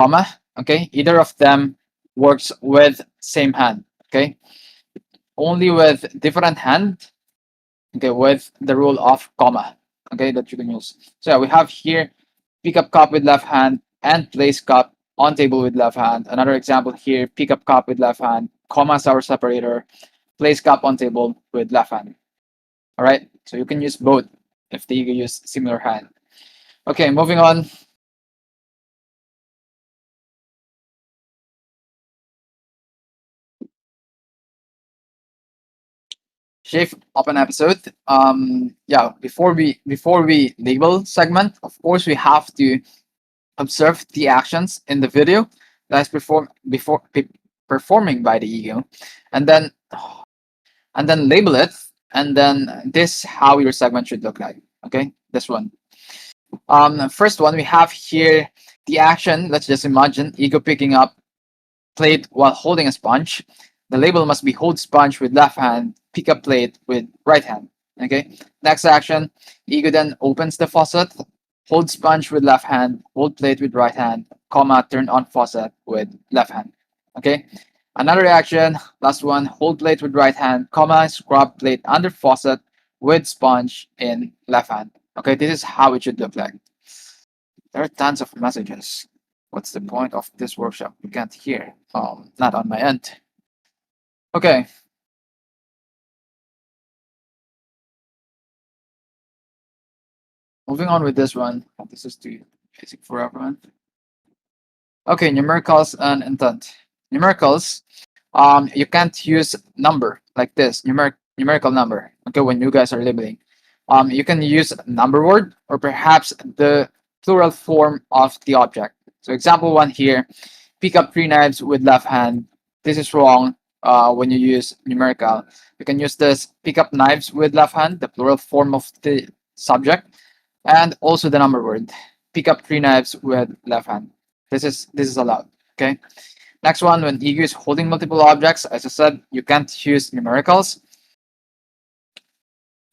comma. Okay, either of them works with same hand. Okay, only with different hand. Okay, with the rule of comma. Okay, that you can use. So yeah, we have here pick up cup with left hand and place cup on table with left hand. Another example here, pick up cup with left hand, comma is our separator, place cup on table with left hand. All right, so you can use both if they use similar hand. Okay, moving on. Shift open episode. Yeah, before we label segment, of course we have to observe the actions in the video that's performing by the ego, and then label it, and then this how your segment should look like. Okay, this one. First one we have here the action. Let's just imagine ego picking up plate while holding a sponge. The label must be hold sponge with left hand, pick up plate with right hand. Okay. Next action, ego then opens the faucet, hold sponge with left hand, hold plate with right hand, comma, turn on faucet with left hand. Okay. Another action, last one, hold plate with right hand, comma, scrub plate under faucet with sponge in left hand. Okay, this is how it should look like. There are tons of messages. What's the point of this workshop? You can't hear. Not on my end. Okay. Moving on with this one. This is too basic for everyone. Okay, numericals and intent. Numericals, you can't use number like this, numerical number. Okay, when you guys are labeling. You can use number word or perhaps the plural form of the object. So example one here, pick up 3 knives with left hand. This is wrong when you use numerical. You can use this pick up knives with left hand, the plural form of the subject, and also the number word. Pick up 3 knives with left hand. This is allowed. Okay. Next one, when ego is holding multiple objects, as I said, you can't use numericals.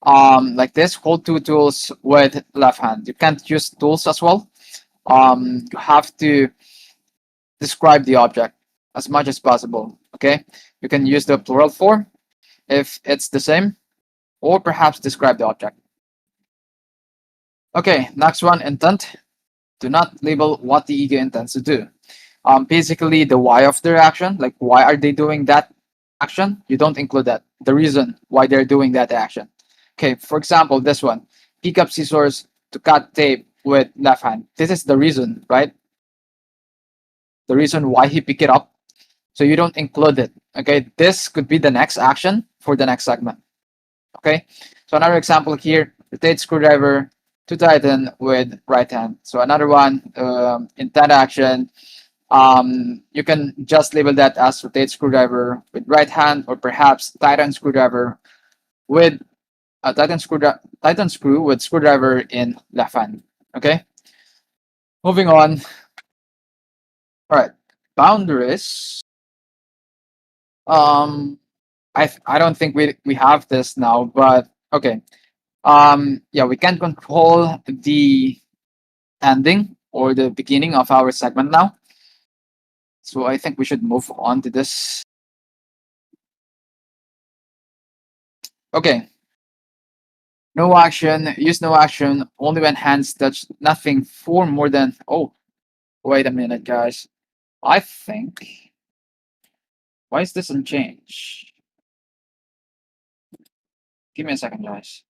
Like this, hold 2 tools with left hand. You can't use tools as well. You have to describe the object as much as possible. Okay, you can use the plural form if it's the same, or perhaps describe the object. Okay, next one, intent. Do not label what the ego intends to do. Basically, the why of their action, like why are they doing that action, you don't include that. The reason why they're doing that action. Okay, for example, this one, pick up scissors to cut tape with left hand. This is the reason, right? The reason why he picked it up. So you don't include it. Okay, this could be the next action for the next segment. Okay, so another example here, rotate screwdriver to tighten with right hand. So another one, in that action, you can just label that as rotate screwdriver with right hand, or perhaps tighten screwdriver with a tighten screw with screwdriver in left hand. Okay, moving on. All right, boundaries. Um, I don't think we have this now, but okay. Yeah, we can control the ending or the beginning of our segment now. So I think we should move on to this. Okay. No action, use no action only when hands touch nothing for more than, oh, wait a minute, guys. I think, why is this unchanged? Give me a second, guys.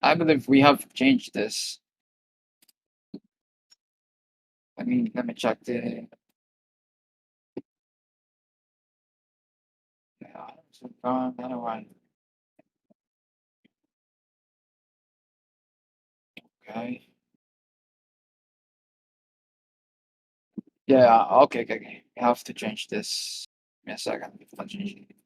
I believe we have changed this. Let me check the. Yeah, so, anyway. Okay. Yeah, okay, okay, okay. We have to change this. Give me a second. I'll change it.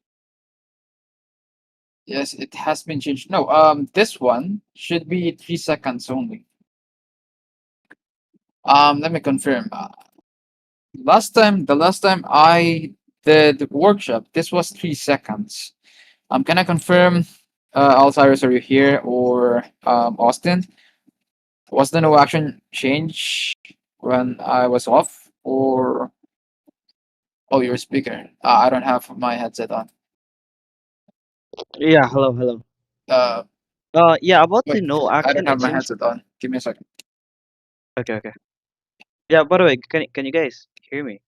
Yes, it has been changed. No, this one should be 3 seconds only. Let me confirm. The last time I did the workshop, this was 3 seconds. Can I confirm, Alcyrus, are you here, or Austin? Was the no action change when I was off? Or oh, your speaker. I don't have my headset on. Yeah, hello, hello. Uh, Yeah, about the wait, no I don't action, have it my seems. headset on. Give me a second. Okay, okay. Yeah, by the way, can you guys hear me?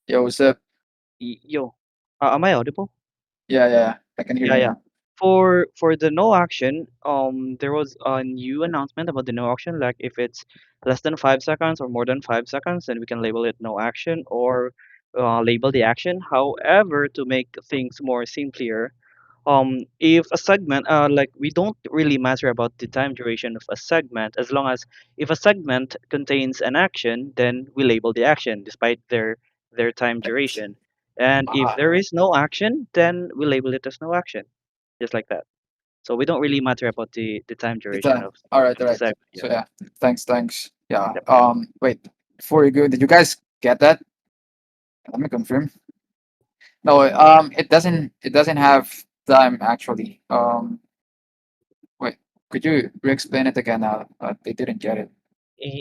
Yo, what's up? Yo, am I audible? Yeah, I can hear Yeah, you yeah. now. For the no action, there was a new announcement about the no action. Like if it's less than 5 seconds or more than 5 seconds, then we can label it no action or label the action. However, to make things more simpler, if a segment like we don't really matter about the time duration of a segment as long as if a segment contains an action, then we label the action despite their time Right. duration, and if Ah, there is no action, then we label it as no action, just like that. So we don't really matter about the time the duration time. All of the right. segment. So Yeah. yeah, thanks. Yeah. Yep. Wait. Before you go, did you guys get that? Let me confirm. No, it doesn't have time actually. Wait, could you re-explain it again? They didn't get it.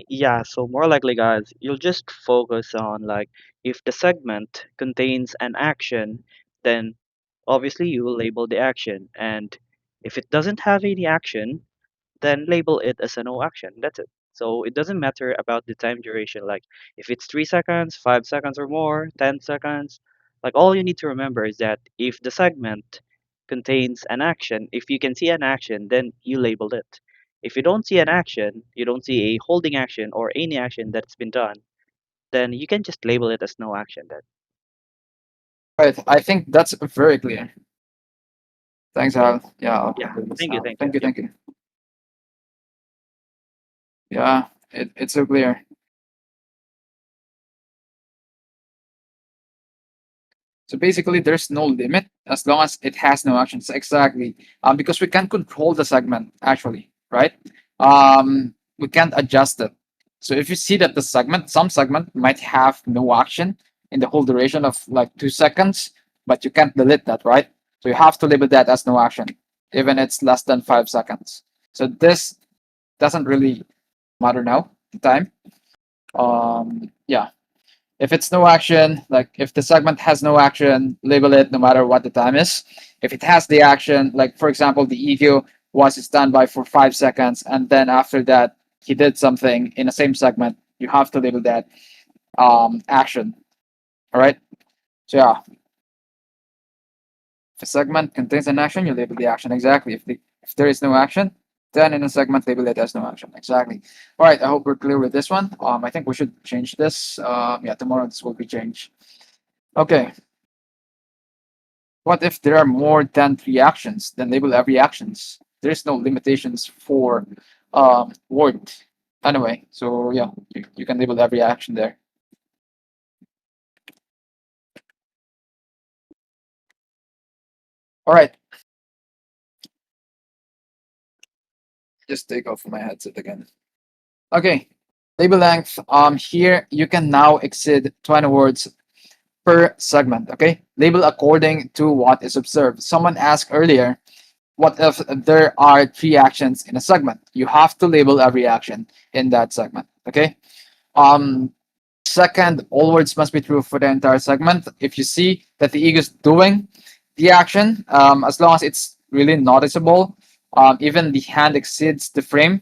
Yeah, so more likely, guys, you'll just focus on like if the segment contains an action, then obviously you will label the action, and if it doesn't have any action, then label it as a no action. That's it. So it doesn't matter about the time duration. Like if it's 3 seconds, 5 seconds or more, 10 seconds, like all you need to remember is that if the segment contains an action, if you can see an action, then you labeled it. If you don't see an action, you don't see a holding action or any action that's been done, then you can just label it as no action then. Right. I think that's very clear. Thanks, Al. Yeah, I Yeah. can do this Thank you. now. Thank you. Thank you, Yep. thank you. Yeah, it's so clear. So basically, there's no limit as long as it has no actions. Exactly. Because we can control the segment actually, right? We can't adjust it. So if you see that some segment might have no action in the whole duration of like 2 seconds, but you can't delete that, right? So you have to label that as no action, even it's less than 5 seconds. So this doesn't really matter now, the time. Yeah. If it's no action, like if the segment has no action, label it no matter what the time is. If it has the action, like for example, the ego was standby for 5 seconds, and then after that he did something in the same segment, you have to label that action. All right. So yeah, if a segment contains an action, you label the action exactly. If there is no action, then in a segment label it as no action. Exactly. All right. I hope we're clear with this one. I think we should change this. Yeah, tomorrow this will be changed. Okay. What if there are more than three actions? Then label every actions. There's no limitations for word. Anyway, so yeah, you can label every action there. All right, just take off my headset again. Okay, label length. Here you can now exceed 20 words per segment. Okay, label according to what is observed. Someone asked earlier, what if there are three actions in a segment? You have to label every action in that segment. Okay. Um, Second, all words must be true for the entire segment. If you see that the ego is doing the action, as long as it's really noticeable, even the hand exceeds the frame,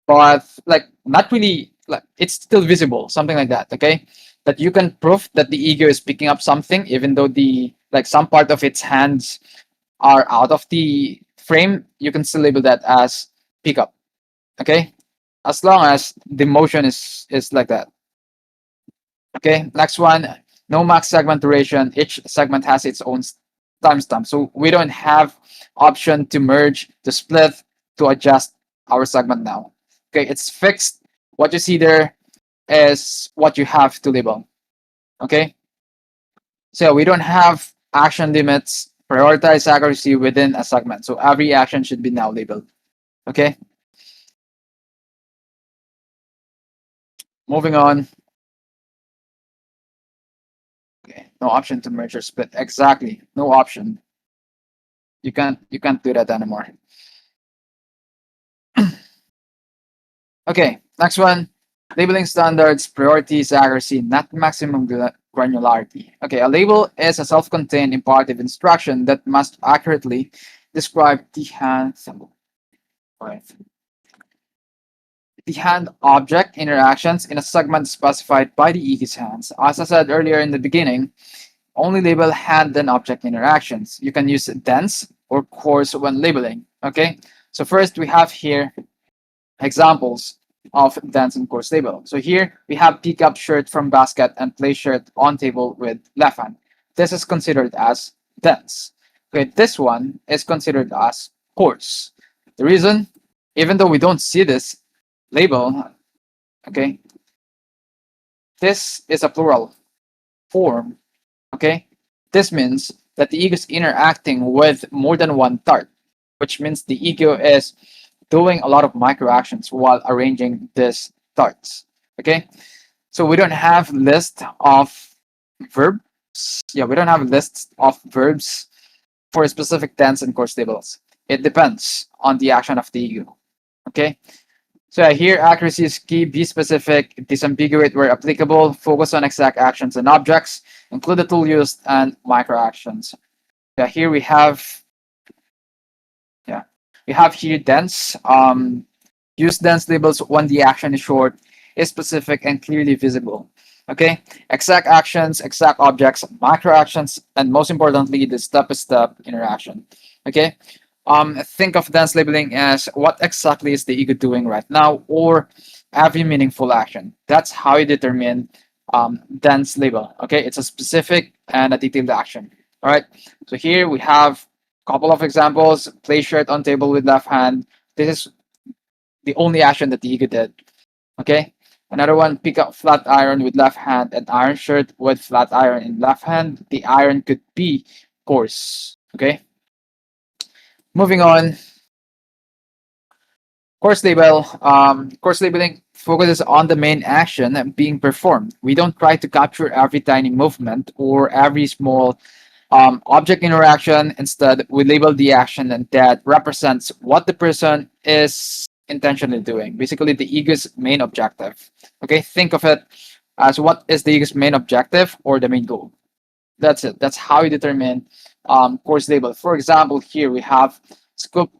but like not really, like it's still visible, something like that. Okay, that you can prove that the ego is picking up something, even though the like some part of its hands are out of the frame. You can still label that as pickup. Okay, as long as the motion is like that. Okay, next one, no max segment duration. Each segment has its own timestamp. So we don't have option to merge, to split, to adjust our segment now. Okay, it's fixed. What you see there is what you have to label. Okay, so we don't have action limits, prioritize accuracy within a segment. So every action should be now labeled. Okay, moving on. Okay, no option to merge or split. Exactly, no option. You can't do that anymore. Okay, next one. Labeling standards, priorities, accuracy, not maximum granularity. Okay, a label is a self-contained imperative instruction that must accurately describe the hand symbol. Right. The hand object interactions in a segment specified by the EKIS hands. As I said earlier in the beginning, only label hand and object interactions. You can use dense or coarse when labeling. Okay, so first we have here examples of dense and coarse label. So here we have pick up shirt from basket and place shirt on table with left hand. This is considered as dense. Okay, this one is considered as coarse. The reason, even though we don't see this label, okay, this is a plural form. Okay, this means that the ego is interacting with more than one thought, which means the ego is doing a lot of micro actions while arranging these thoughts. Okay, so we don't have list of verbs. Yeah, we don't have lists of verbs for specific tense and course tables. It depends on the action of the ego. Okay, so here accuracy is key. Be specific, disambiguate where applicable, focus on exact actions and objects, include the tool used and micro actions. Yeah, here we have we have here dense. Use dense labels when the action is short, is specific, and clearly visible. Okay, exact actions, exact objects, micro actions, and most importantly, the step-by-step interaction. Okay, think of dense labeling as what exactly is the ego doing right now, or every meaningful action. That's how you determine dense label. Okay, it's a specific and a detailed action. All right, so here we have a couple of examples. Place shirt on table with left hand. This is the only action that the ego did. Okay, another one, pick up flat iron with left hand and iron shirt with flat iron in left hand. The iron could be coarse. Okay, moving on. Course label. Course labeling focuses on the main action being performed. We don't try to capture every tiny movement or every small object interaction. Instead, we label the action and that represents what the person is intentionally doing. Basically, the ego's main objective. Okay, think of it as what is the ego's main objective or the main goal. That's it. That's how you determine course label. For example, here we have scoop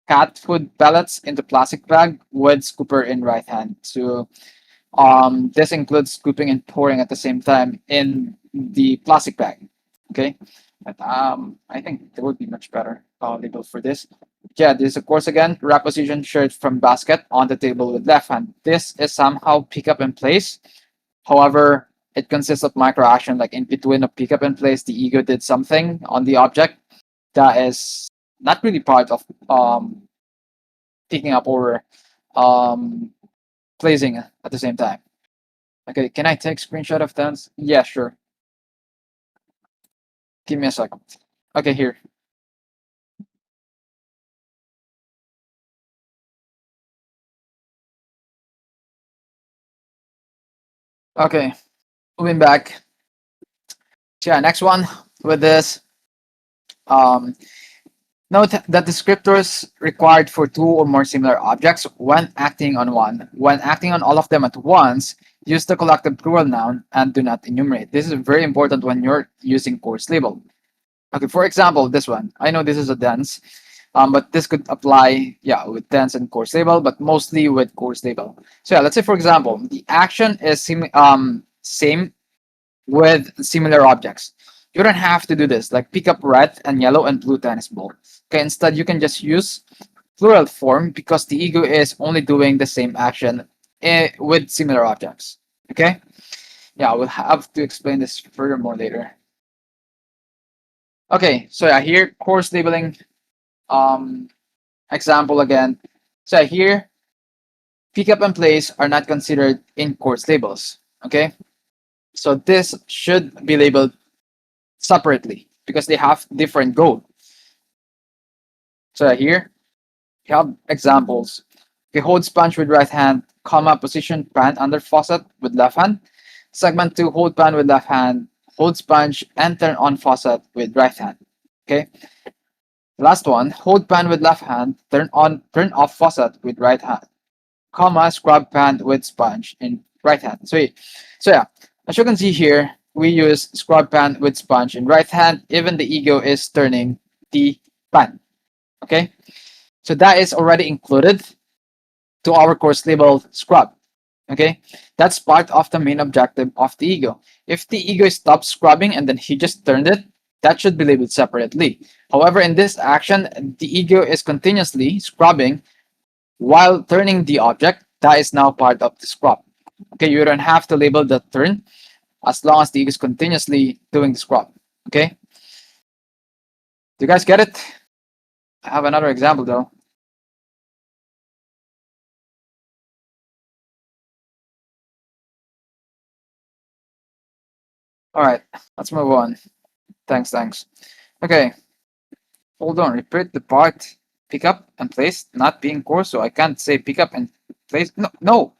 cat food pellets into plastic bag with scooper in right hand. So this includes scooping and pouring at the same time in the plastic bag. Okay, but I think there would be much better label for this. Yeah, this of course again reposition shirt from basket on the table with left hand. This is somehow pick up and place. However, it consists of micro action, like in between a pick up and place, the ego did something on the object that is not really part of picking up or um, placing at the same time. Okay, can I take screenshot of that? Yeah, sure. Give me a second. Okay, here. Okay, moving back. So yeah, next one with this. Um, Note that descriptors required for two or more similar objects when acting on one. When acting on all of them at once, use the collective plural noun and do not enumerate. This is very important when you're using course label. Okay, for example, this one. I know this is a dense, but this could apply, yeah, with dense and course label, but mostly with course label. So yeah, let's say for example, the action is same with similar objects. You don't have to do this, like pick up red and yellow and blue tennis ball. Okay, instead you can just use plural form because the ego is only doing the same action with similar objects. Okay, yeah, we'll have to explain this furthermore later. Okay, so yeah, here course labeling example again. So here, pick up and place are not considered in course labels. Okay, so this should be labeled separately because they have different goal. So here you have examples. Okay, hold sponge with right hand, comma, position pan under faucet with left hand. Segment 2, hold pan with left hand, hold sponge, and turn on faucet with right hand. Okay. Last one, hold pan with left hand, turn off faucet with right hand. comma, scrub pan with sponge in right hand. So yeah, as you can see here, we use scrub pan with sponge in right hand. Even the ego is turning the pan. Okay, so that is already included to our course labeled scrub. Okay, that's part of the main objective of the ego. If the ego stopped scrubbing and then he just turned it, that should be labeled separately. However, in this action, the ego is continuously scrubbing while turning the object. That is now part of the scrub. Okay, you don't have to label the turn as long as the ego is continuously doing the scrub. Okay, do you guys get it? I have another example though. All right, let's move on. Thanks. Okay, hold on. Repeat the part pick up and place not being core, so I can't say pick up and place. No,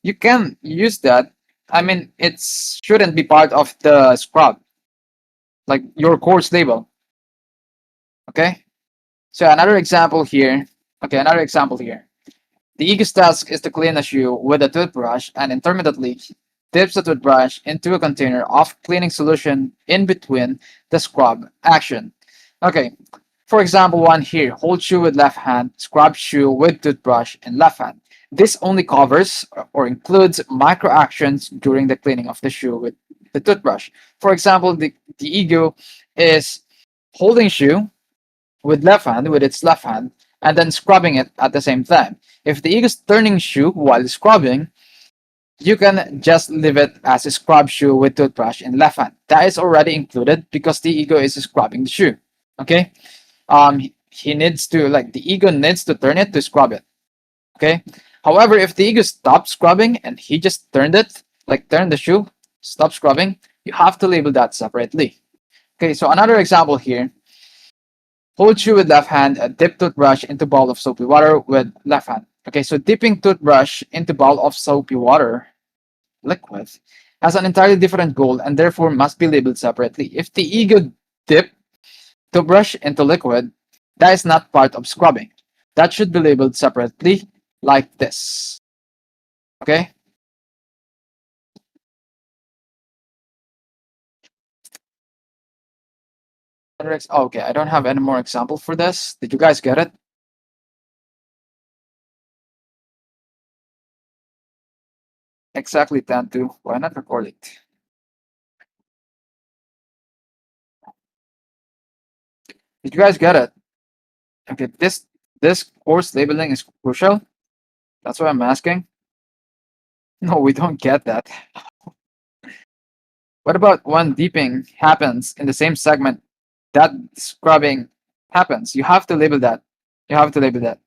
you can use that. I mean, it shouldn't be part of the scrub, like your course label. Okay, so another example here. Okay, another example here. The ego's task is to clean a shoe with a toothbrush and intermittently dips the toothbrush into a container of cleaning solution in between the scrub action. Okay, for example, one here, hold shoe with left hand, scrub shoe with toothbrush in left hand. This only covers or includes micro actions during the cleaning of the shoe with the toothbrush. For example, the ego is holding shoe with left hand, with its left hand, and then scrubbing it at the same time. If the ego is turning shoe while scrubbing, you can just leave it as a scrub shoe with toothbrush in left hand. That is already included because the ego is scrubbing the shoe. Okay, he needs to, like, the ego needs to turn it to scrub it. Okay, however, if the ego stops scrubbing and he just turned it, like turn the shoe, stop scrubbing, you have to label that separately. Okay, so another example here, hold shoe with left hand, dip toothbrush into bowl of soapy water with left hand. Okay, so dipping toothbrush into bowl of soapy water liquid has an entirely different goal and therefore must be labeled separately. If the ego dip toothbrush into liquid, that is not part of scrubbing. That should be labeled separately like this. Okay? Okay, I don't have any more example for this. Did you guys get it? Exactly, Tantu. Why not record it? Did you guys get it? Okay, this course labeling is crucial. That's what I'm asking. No, we don't get that. What about when deeping happens in the same segment that scrubbing happens? You have to label that. You have to label that.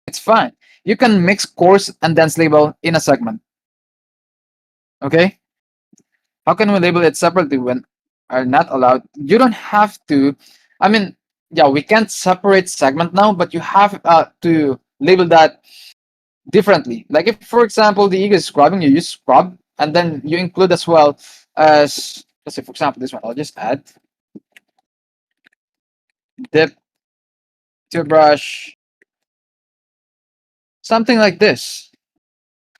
It's fine. You can mix course and dense label in a segment. Okay? How can we label it separately when are not allowed? You don't have to. I mean, yeah, we can't separate segment now, but you have to label that differently. Like if, for example, the ego is scrubbing, you use scrub, and then you include as well as, let's say, for example, this one. I'll just add dip toothbrush, something like this.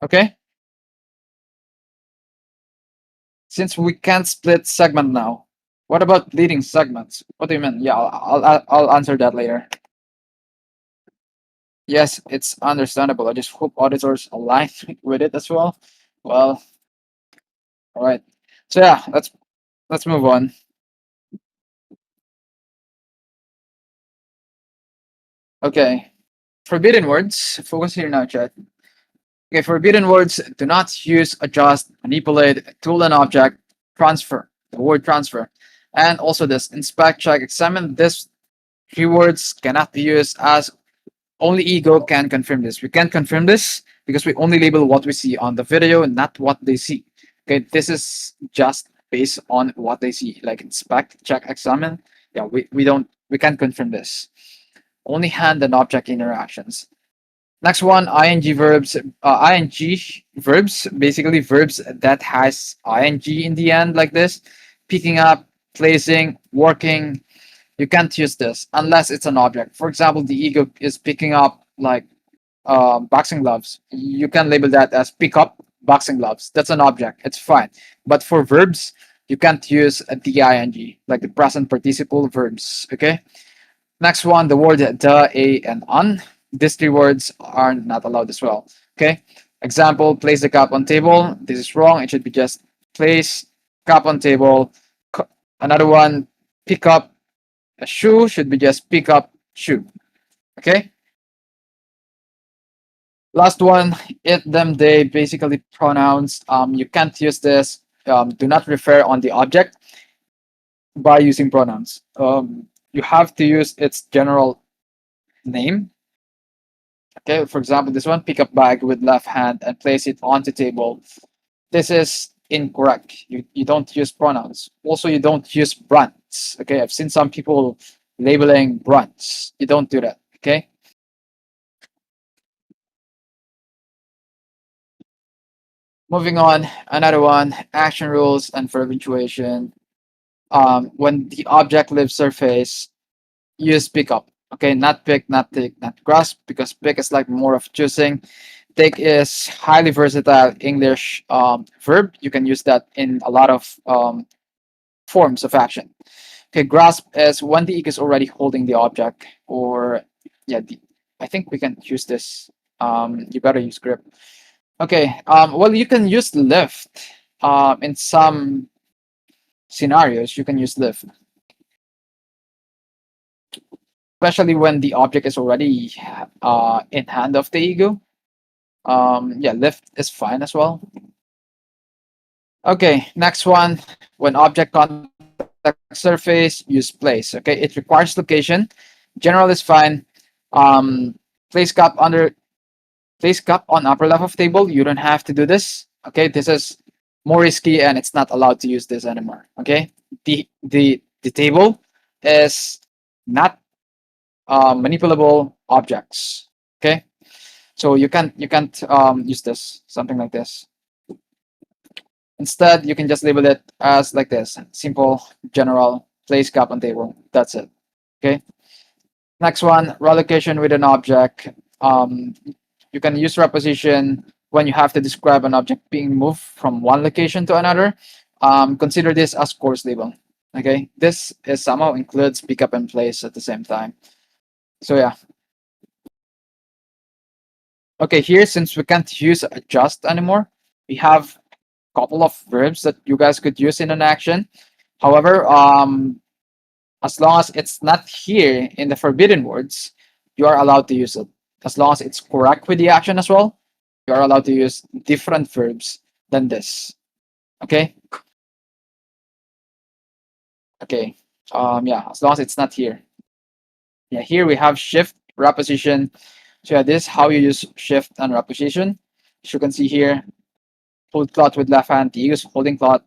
Okay. Since we can't split segment now, what about leading segments? What do you mean? Yeah, I'll answer that later. Yes, it's understandable. I just hope auditors align with it as well. Well, all right. So yeah, let's move on. Okay. Forbidden words. Focus here now, chat. Okay, forbidden words: do not use, adjust, manipulate, tool an object, transfer. The word transfer. And also this inspect, check, examine. This keywords cannot be used, as only ego can confirm this. We can't confirm this because we only label what we see on the video and not what they see. Okay, this is just based on what they see, like inspect, check, examine. Yeah, we can't confirm this. Only hand and object interactions. Next one, ing verbs. Ing verbs, basically verbs that has ing in the end, like this. Picking up, placing, working. You can't use this unless it's an object. For example, the ego is picking up like boxing gloves. You can label that as pick up boxing gloves. That's an object. It's fine. But for verbs, you can't use a DING, like the present participle verbs. Okay. Next one, the word the, a, and on. These three words are not allowed as well. Okay. Example, place the cup on table. This is wrong. It should be just place cup on table. Another one, pick up a shoe should be just pick up shoe. Okay. Last one, it, them, they, basically pronouns. You can't use this. Do not refer on the object by using pronouns. You have to use its general name. Okay, for example, this one, pick up bag with left hand and place it onto table. This is incorrect. You don't use pronouns. Also, you don't use brands. Okay, I've seen some people labeling brands. You don't do that. Okay. Moving on, another one, action rules and verb punctuation. When the object leaves surface, use pick up. Okay, not pick, not take, not grasp, because pick is like more of choosing. Take is highly versatile English verb. You can use that in a lot of forms of action. Okay, grasp is when the ego is already holding the object, or yeah, I think we can use this. You better use grip. Okay, well, you can use lift. In some scenarios, you can use lift, especially when the object is already in hand of the ego. Yeah, lift is fine as well. Okay, next one. When object contact surface, use place. Okay, it requires location. General is fine. Place cup under, place cup on upper left of table. You don't have to do this. Okay, this is more risky and it's not allowed to use this anymore. Okay, the table is not manipulable objects. Okay, so you can't use this, something like this. Instead, you can just label it as like this: simple, general, place cup on table. That's it. Okay. Next one, relocation with an object. Um, you can use reposition when you have to describe an object being moved from one location to another. Consider this as course label. Okay, this is somehow includes pick up and place at the same time. So yeah. Okay, here, since we can't use adjust anymore, we have a couple of verbs that you guys could use in an action. However, as long as it's not here in the forbidden words, you are allowed to use it. As long as it's correct with the action as well, you are allowed to use different verbs than this. Okay? Okay. Yeah, as long as it's not here. Yeah, here we have shift, reposition. So yeah, this is how you use shift and reposition. As you can see here, hold cloth with left hand, use holding cloth,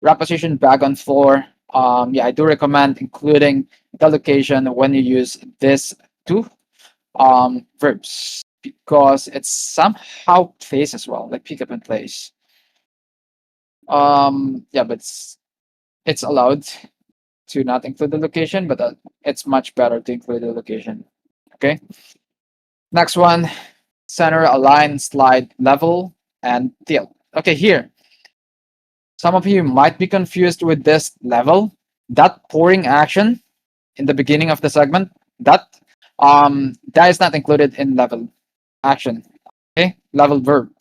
reposition bag on floor. Yeah, I do recommend including the location when you use this two verbs, because it's somehow place as well, like pick up and place. Yeah, but it's allowed to not include the location, but it's much better to include the location. Okay. Next one, center, align, slide, level, and tilt. Okay, here, some of you might be confused with this level. That pouring action in the beginning of the segment, that is not included in level action. Okay, level verb.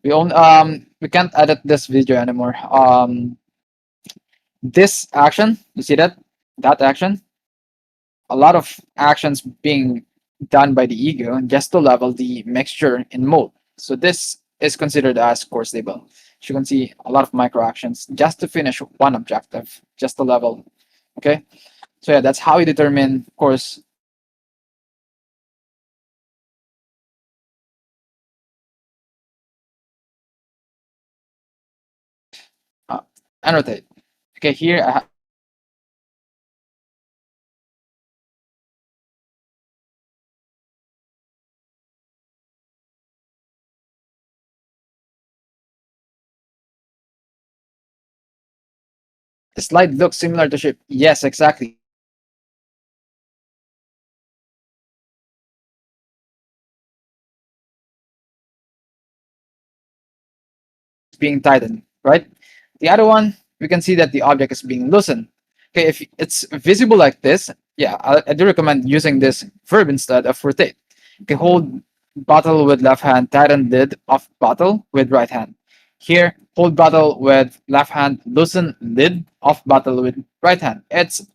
We can't edit this video anymore. This action, you see that action, a lot of actions being done by the ego just to level the mixture in mode. So this is considered as course label. As you can see, a lot of micro actions just to finish one objective, just to level. Okay, so yeah, that's how you determine course. Uh, Annotate. Okay, here I have the slide looks similar to ship. Yes, exactly. being tightened, right? The other one, we can see that the object is being loosened. Okay, if it's visible like this, yeah, I do recommend using this verb instead of rotate. Okay, hold bottle with left hand, tighten lid of bottle with right hand. Here, hold bottle with left hand, loosen lid of bottle with right hand. It's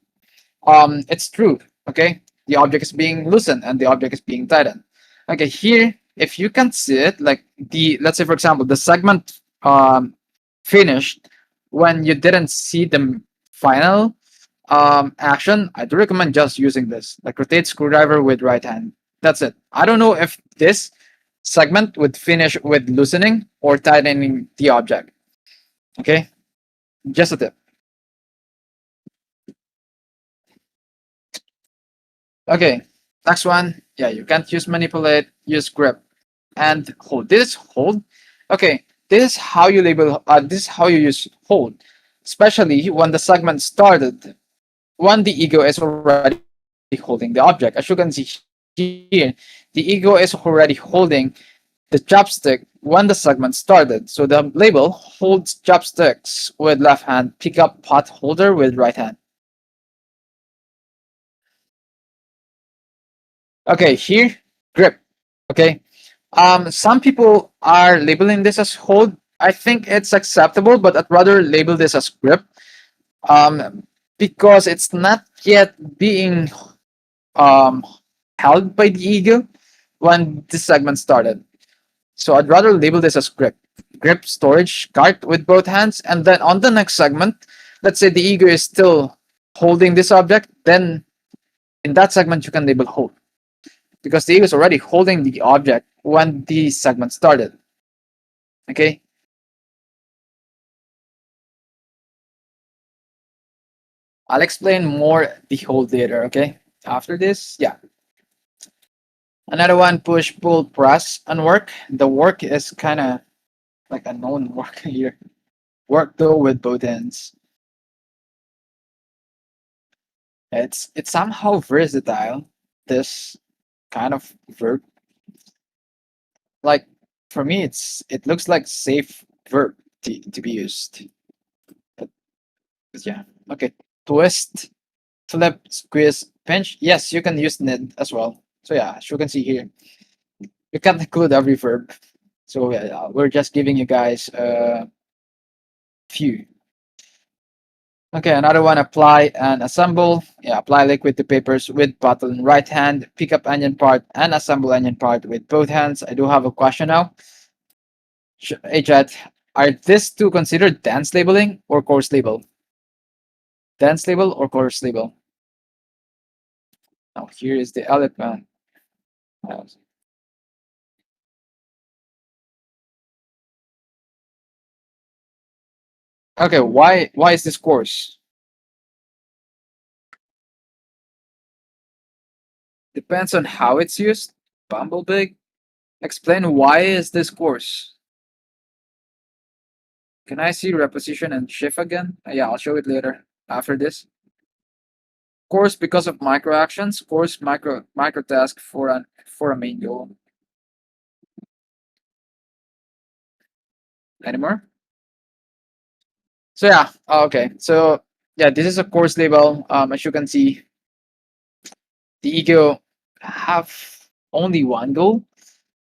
true. Okay, the object is being loosened and the object is being tightened. Okay, here, if you can see it, like let's say for example, the segment finished when you didn't see the final action, I do recommend just using this, like rotate screwdriver with right hand. That's it. I don't know if this segment would finish with loosening or tightening the object. Okay, just a tip. Okay, next one. Yeah, you can't use manipulate, use grip and hold. This is hold. Okay, this is how you label, this is how you use hold, especially when the segment started, when the ego is already holding the object. As you can see here, the ego is already holding the chopstick when the segment started. So the label holds chopsticks with left hand, pick up pot holder with right hand. Okay, here, grip. Okay. Some people are labeling this as hold. I think it's acceptable, but I'd rather label this as grip. Because it's not yet being um held by the ego when this segment started. So I'd rather label this as grip. Grip storage cart with both hands, and then on the next segment, let's say the ego is still holding this object, then in that segment you can label hold because the ego is already holding the object when the segment started. Okay. I'll explain more the hold later. Okay. After this, yeah. Another one, push, pull, press, and work. The work is kind of like a known work here. Work though with both ends. It's somehow versatile. This kind of verb, like for me, it looks like safe verb to be used. But yeah, okay. Twist, flip, squeeze, pinch. Yes, you can use knit as well. So yeah, as you can see here, you can't include every verb. So yeah, we're just giving you guys a few. Okay, another one, apply and assemble. Yeah, apply liquid to papers with bottle in right hand, pick up onion part and assemble onion part with both hands. I do have a question now. Hey chat, are these two considered dense labeling or coarse label? Dense label or coarse label? Now here is the elephant. Okay, why is this coarse? Depends on how it's used. Bumblebee. Explain why is this coarse? Can I see reposition and shift again? Yeah, I'll show it later after this. Course because of micro actions, course micro task for a main goal. Anymore? So yeah, okay. So yeah, this is a course label. As you can see, the ego have only one goal,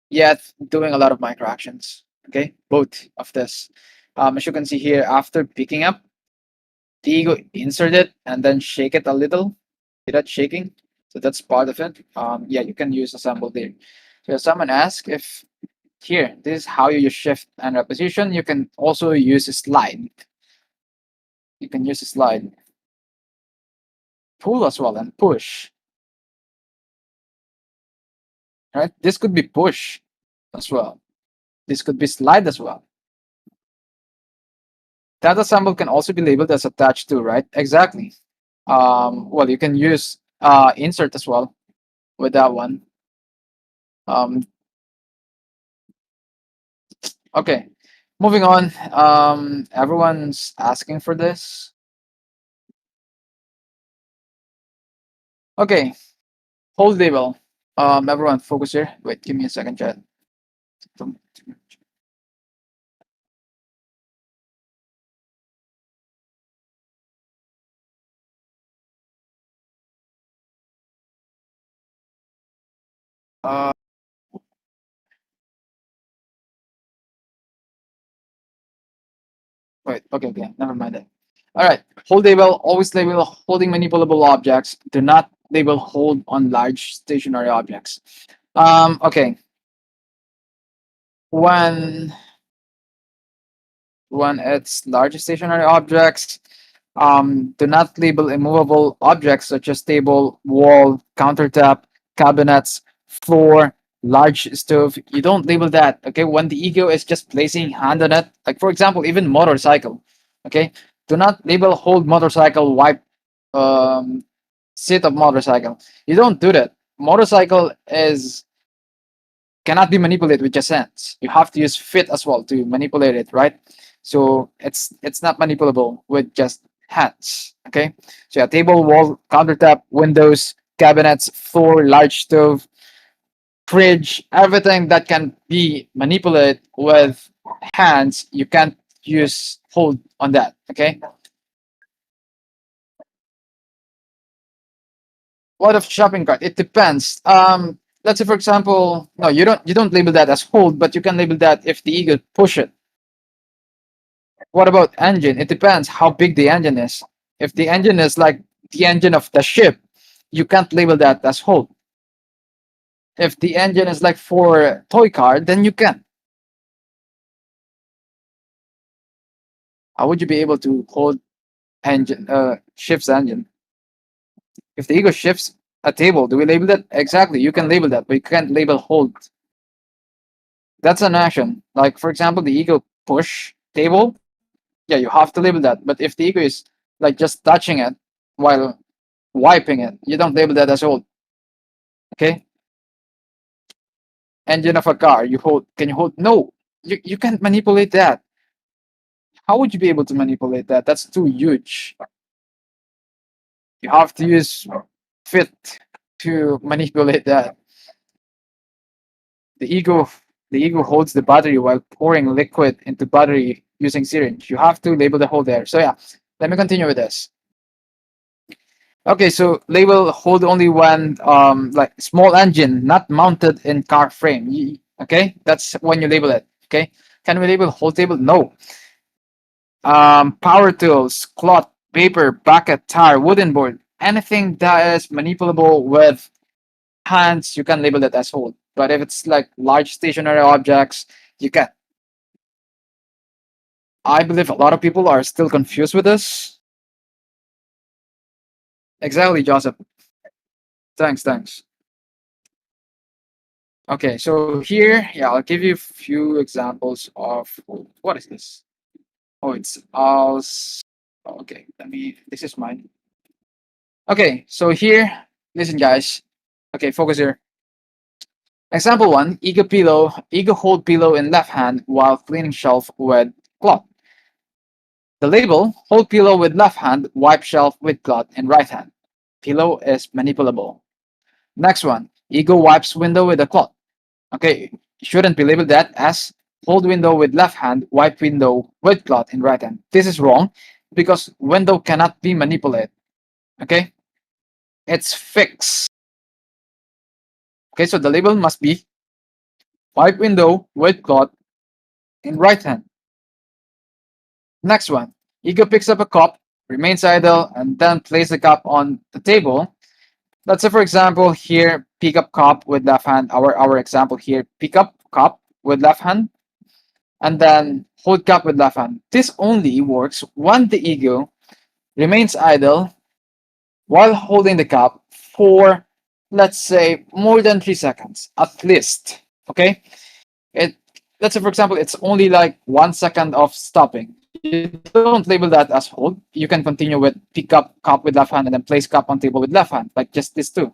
yet doing a lot of micro actions. Okay, both of this. As you can see here, after picking up, the ego insert it and then shake it a little. See that shaking? So that's part of it. Yeah, you can use assemble there. So someone asked if here, this is how you use shift and reposition. You can also use a slide. You can use a slide. Pull as well and push. Right? This could be push as well. This could be slide as well. That assemble can also be labeled as attached to, right? Exactly. Well, you can use insert as well with that one. Um, okay, moving on. Everyone's asking for this. Okay, hold label. Everyone focus here. Wait, give me a second, chat. Uh, Wait, okay, never mind that. All right, hold label, always label holding manipulable objects. Do not label hold on large stationary objects. Okay, when when it's large stationary objects, do not label immovable objects such as table, wall, countertop, cabinets, floor, large stove. You don't label that. Okay, when the ego is just placing hand on it, like for example, even motorcycle. Okay, do not label hold motorcycle, wipe um, seat of motorcycle. You don't do that. Motorcycle is cannot be manipulated with just hands. You have to use fit as well to manipulate it, right? So it's not manipulable with just hands. Okay. So yeah, table, wall, countertop, windows, cabinets, floor, large stove, fridge, everything that can be manipulated with hands, you can't use hold on that. Okay. What of shopping cart? It depends. Let's say for example, no, you don't label that as hold, but you can label that if the ego push it. What about engine? It depends how big the engine is. If the engine is like the engine of the ship, you can't label that as hold. If the engine is like for a toy car, then you can. How would you be able to hold engine ship's engine? If the ego shifts a table, do we label that? Exactly, you can label that, but you can't label hold. That's an action. Like for example, the ego push table, yeah, you have to label that. But if the ego is like just touching it while wiping it, you don't label that as hold. Okay. Engine of a car, you hold, can you hold? No, you can't manipulate that. How would you be able to manipulate that? That's too huge. You have to use fit to manipulate that. The ego the ego holds the battery while pouring liquid into battery using syringe. You have to label the hole there. So yeah, let me continue with this. Okay, so label hold only when like small engine not mounted in car frame. Okay, that's when you label it. Okay, can we label hold table? No. Power tools, cloth, paper, bucket, tire, wooden board, anything that is manipulable with hands, you can label it as hold. But if it's like large stationary objects, you can. I believe a lot of people are still confused with this. Exactly, Joseph. Thanks. Okay, so here, yeah, I'll give you a few examples of what is this? Oh, it's us. Okay, this is mine. Okay, so here, listen, guys. Okay, focus here. Example one, ego hold pillow in left hand while cleaning shelf with cloth. The label, hold pillow with left hand, wipe shelf with cloth in right hand. Pillow is manipulable. Next one, ego wipes window with a cloth. Okay, shouldn't be labeled that as hold window with left hand, wipe window with cloth in right hand. This is wrong because window cannot be manipulated. Okay, it's fixed. Okay, so the label must be wipe window with cloth in right hand. Next one, ego picks up a cup, remains idle, and then places the cup on the table. Let's say, for example, here, pick up cup with left hand. Our example here, pick up cup with left hand, and then hold cup with left hand. This only works when the ego remains idle while holding the cup for, let's say, more than 3 seconds, at least. Okay? It let's say for example it's only like 1 second of stopping. You don't label that as hold. You can continue with pick up cup with left hand and then place cup on table with left hand, like just this two.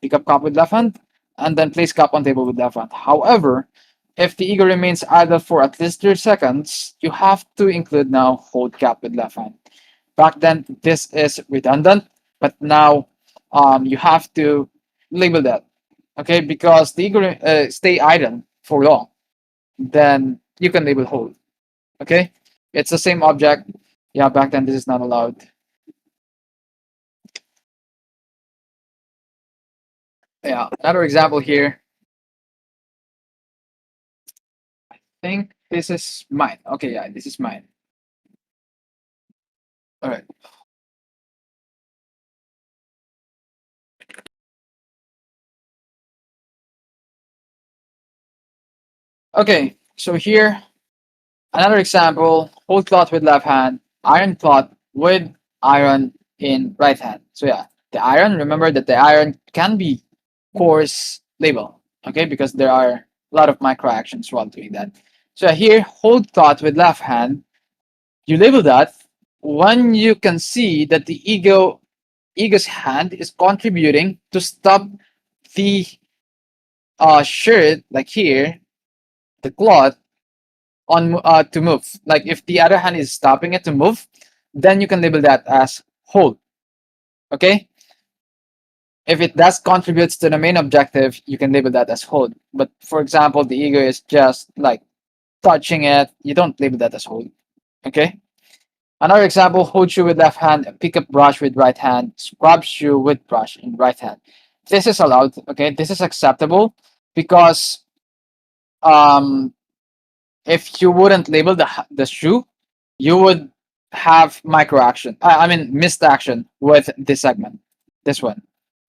Pick up cup with left hand and then place cup on table with left hand. However, if the ego remains idle for at least 3 seconds, you have to include now hold cup with left hand. Back then this is redundant, but now you have to label that, okay, because the ego stay idle for long, then you can label hold. Okay, it's the same object. Yeah, back then this is not allowed. Yeah, another example here. think this is mine. Okay, yeah, this is mine. All right. Okay, so here another example: hold cloth with left hand, iron cloth with iron in right hand. So yeah, the iron. Remember that the iron can be coarse label. Okay, because there are a lot of micro actions while doing that. So here, hold cloth with left hand. You label that when you can see that the ego's hand is contributing to stop the shirt, like here, the cloth on to move. Like if the other hand is stopping it to move, then you can label that as hold. Okay. If it does contributes to the main objective, you can label that as hold. But for example, the ego is just like touching it. You don't label that as hold. Okay. Another example: hold shoe with left hand, pick up brush with right hand, scrub shoe with brush in right hand. This is allowed. Okay. This is acceptable because um if you wouldn't label the shoe, you would have micro action. I mean missed action with this segment. This one.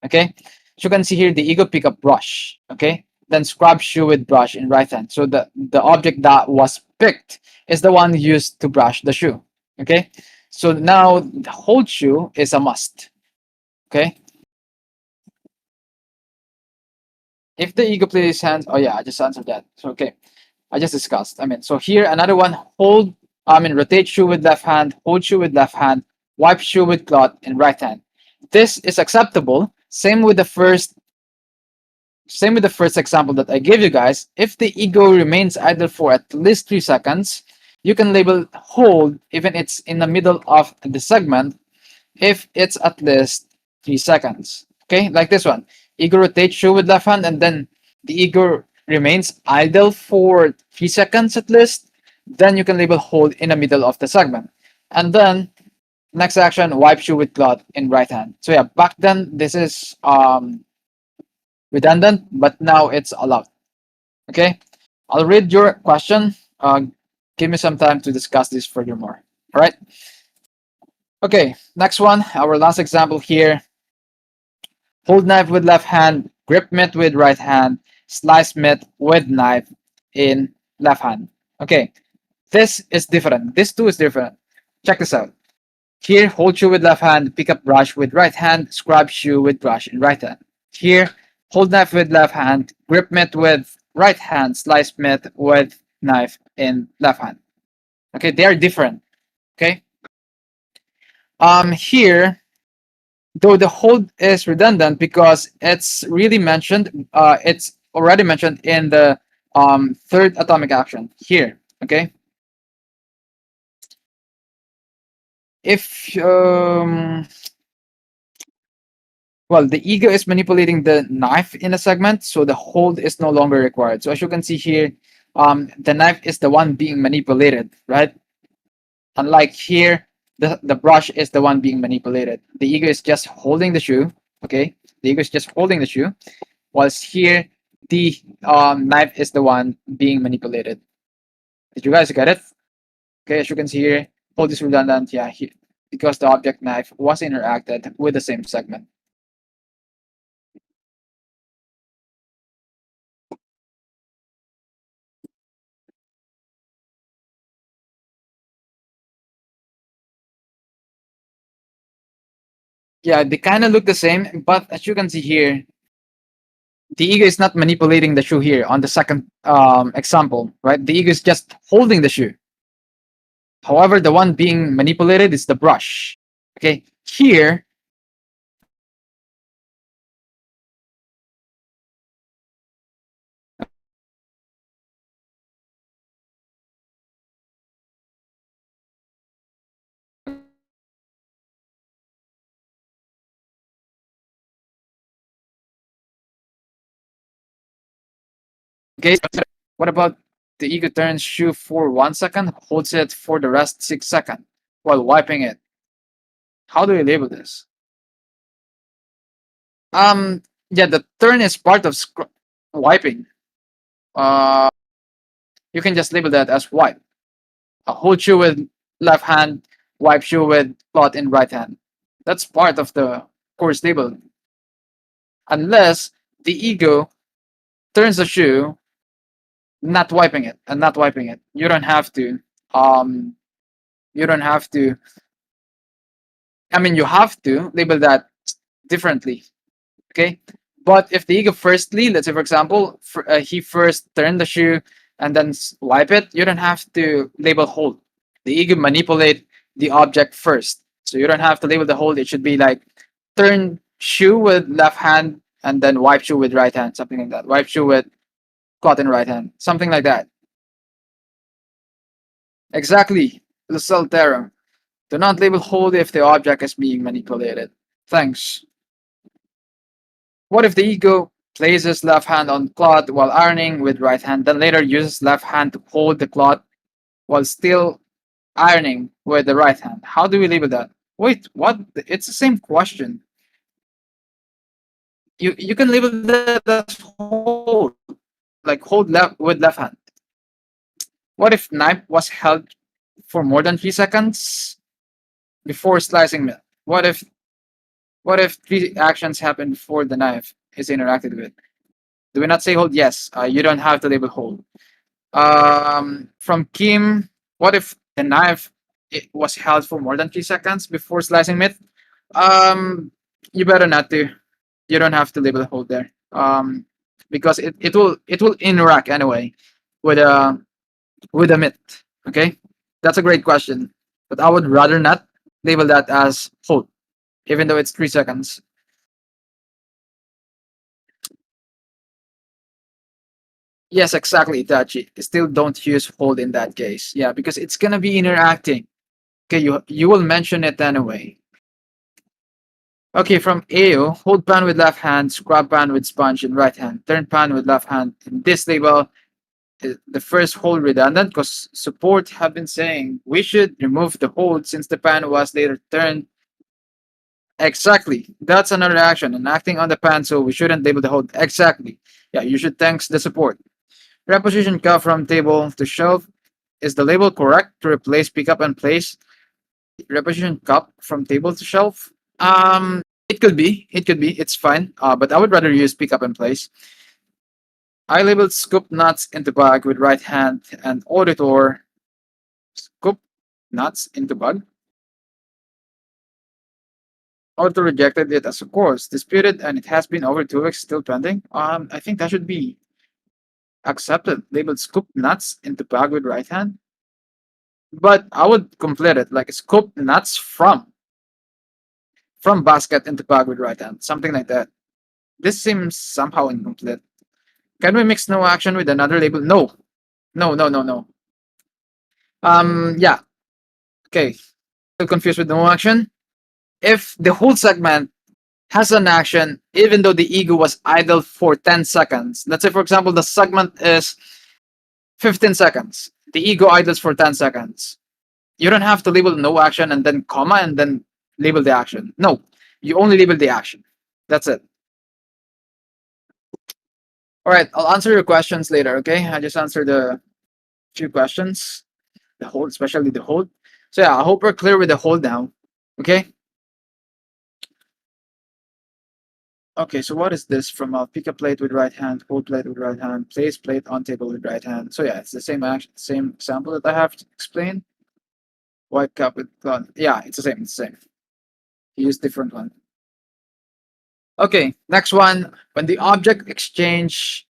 Okay. So you can see here the ego pick up brush. Okay. Then scrub shoe with brush in right hand. So the object that was picked is the one used to brush the shoe. Okay. So now the hold shoe is a must. Okay. If the ego plays hands, oh yeah, I just answered that. So okay. I just discussed. I mean, so here another one: hold. I mean, rotate shoe with left hand, hold shoe with left hand, wipe shoe with cloth in right hand. This is acceptable. Same with the first example that I gave you guys. If the ego remains idle for at least 3 seconds, you can label hold even it's in the middle of the segment if it's at least 3 seconds. Okay, like this one. Ego rotates shoe with left hand, and then the ego remains idle for 3 seconds at least. Then you can label hold in the middle of the segment. And then next action, wipe shoe with cloth in right hand. So yeah, back then this is redundant, but now it's allowed. Okay, I'll read your question. Give me some time to discuss this furthermore. All right. Okay, next one, our last example here: hold knife with left hand, grip meat with right hand, slice meat with knife in left hand. Okay, this is different. This too is different. Check this out. Here, hold shoe with left hand, pick up brush with right hand, scrub shoe with brush in right hand. Here, hold knife with left hand, grip meat with right hand, slice meat with knife in left hand. Okay, they are different. Okay. Here, though the hold is redundant because it's already mentioned in the third atomic action here. Okay. If well, the ego is manipulating the knife in a segment, so the hold is no longer required. So as you can see here, the knife is the one being manipulated, right? Unlike here, the brush is the one being manipulated. The ego is just holding the shoe. Okay, the ego is just holding the shoe, whilst here the knife is the one being manipulated. Did you guys get it? Okay, as you can see here, hold is redundant. Yeah, here, because the object knife was interacted with the same segment. Yeah, they kind of look the same, but as you can see here, the ego is not manipulating the shoe here on the second example, right? The ego is just holding the shoe. However, the one being manipulated is the brush. Okay, here, okay, what about the ego turns shoe for 1 second, holds it for the rest 6 seconds while wiping it? How do we label this? Yeah, the turn is part of wiping. Uh, You can just label that as wipe. Hold shoe with left hand, wipe shoe with cloth in right hand. That's part of the course label. Unless the ego turns the shoe, not wiping it and not wiping it. You don't have to. Um, you don't have to. I mean, you have to label that differently. Okay. But if the ego firstly, let's say for example, he first turned the shoe and then wipe it, you don't have to label hold. The ego manipulate the object first. So you don't have to label the hold. It should be like turn shoe with left hand and then wipe shoe with right hand, something like that. Wipe shoe with cloth in right hand, something like that. Exactly. Lucille Terra. Do not label hold if the object is being manipulated. Thanks. What if the ego places left hand on cloth while ironing with right hand, then later uses left hand to hold the cloth while still ironing with the right hand? How do we label that? Wait, what? It's the same question. You can label that as hold, like hold left with left hand. What if knife was held for more than 3 seconds before slicing meat? What if three actions happen before the knife is interacted with? Do we not say hold? Yes. You don't have to label hold. From Kim, what if the knife was held for more than 3 seconds before slicing meat? Um, you better not to. You don't have to label hold there. Because it will interact anyway with a meat. Okay, that's a great question, but I would rather not label that as hold, even though it's 3 seconds. Yes, exactly, Itachi. Still don't use hold in that case. Yeah, because it's gonna be interacting. Okay, you will mention it anyway. Okay, from AO, hold pan with left hand, scrub pan with sponge in right hand, turn pan with left hand. In this label, the first hold redundant because support have been saying we should remove the hold since the pan was later turned. Exactly. That's another action, and acting on the pan, so we shouldn't label the hold. Exactly. Yeah, you should thanks the support. Reposition cup from table to shelf. Is the label correct to replace pick up and place? Reposition cup from table to shelf? It could be. It could be. It's fine. But I would rather use pick up and place. I labeled scoop nuts into bag with right hand and auditor scoop nuts into bag. Auditor rejected it as a course, disputed, and it has been over 2 weeks still pending. I think that should be accepted. Labeled scoop nuts into bag with right hand. But I would complete it like scoop nuts from basket into bag with right hand, something like that. This seems somehow incomplete. Can we mix no action with another label? No, no, no, no, no. Yeah. Okay. Still confused with no action. If the whole segment has an action, even though the ego was idle for 10 seconds. Let's say, for example, the segment is 15 seconds. The ego idles for 10 seconds. You don't have to label no action and then comma and then label the action. No, you only label the action. That's it. All right, I'll answer your questions later. Okay, I just answered the few questions, the hold, especially the hold. So yeah, I hope we're clear with the hold now. Okay. Okay, so what is this from pick a plate with right hand, hold plate with right hand, place plate on table with right hand. So yeah, it's the same action, same example that I have to explain. White cup with yeah, it's the same. It's the same. Use different one. Okay, next one. When the object exchange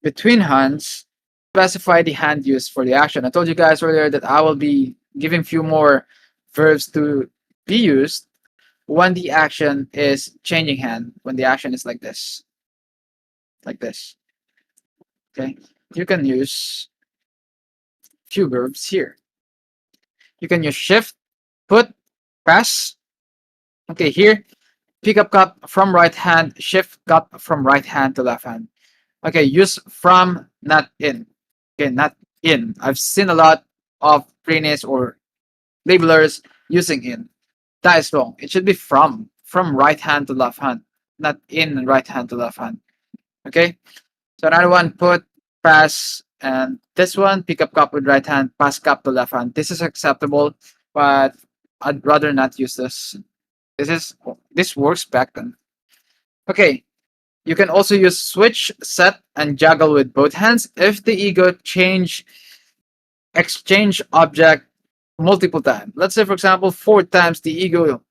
between hands, specify the hand used for the action. I told you guys earlier that I will be giving few more verbs to be used when the action is changing hand, when the action is like this. Like this. Okay. You can use few verbs here. You can use shift, put, pass. Okay, here, pick up cup from right hand, shift cup from right hand to left hand. Okay, use from, not in. Okay, not in. I've seen a lot of trainees or labelers using in. That is wrong. It should be from right hand to left hand, not in right hand to left hand. Okay, so another one, put, pass, and this one, pick up cup with right hand, pass cup to left hand. This is acceptable, but I'd rather not use this. This works back then. Okay, you can also use switch, set, and juggle with both hands if the ego exchange object multiple times. Let's say, for example, 4 times the ego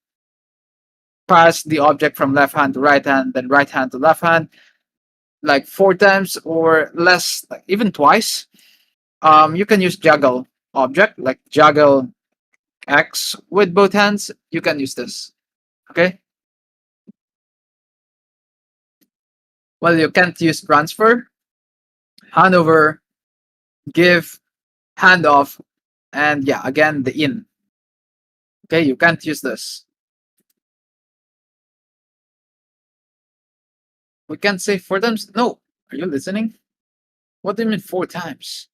pass the object from left hand to right hand, then right hand to left hand, like 4 times or less, like even twice. You can use juggle object, like juggle X with both hands. You can use this. Okay. Well, you can't use transfer, hand over, give, hand off, and yeah, again the in. Okay, you can't use this. We can't say 4 times. No, are you listening? What do you mean 4 times?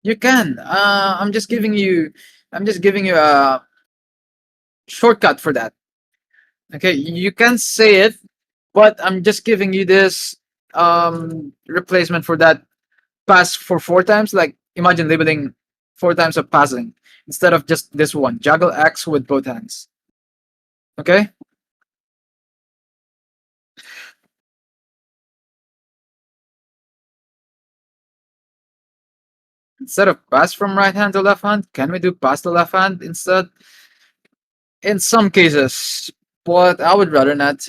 You can. I'm just giving you a shortcut for that. Okay, you can say it, but I'm just giving you this replacement for that pass for 4 times. Like imagine labeling 4 times of passing instead of just this one. Juggle X with both hands. Okay. Instead of pass from right hand to left hand, can we do pass to left hand instead? In some cases, but I would rather not.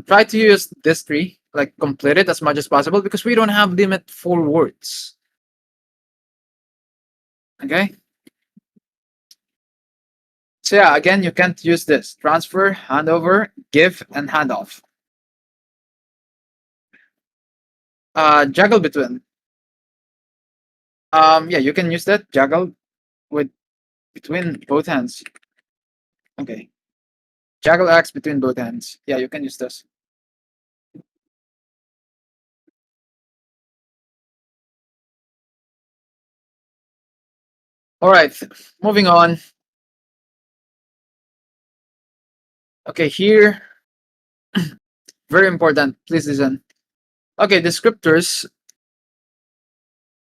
Try to use this tree, like complete it as much as possible because we don't have limit for words. Okay. So yeah, again, you can't use this transfer, handover, give, and handoff. Juggle between. Yeah, you can use that juggle with between both hands. Okay. Juggle X between both hands. Yeah, you can use this. All right, moving on. Okay, here, very important. Please listen. Okay, descriptors.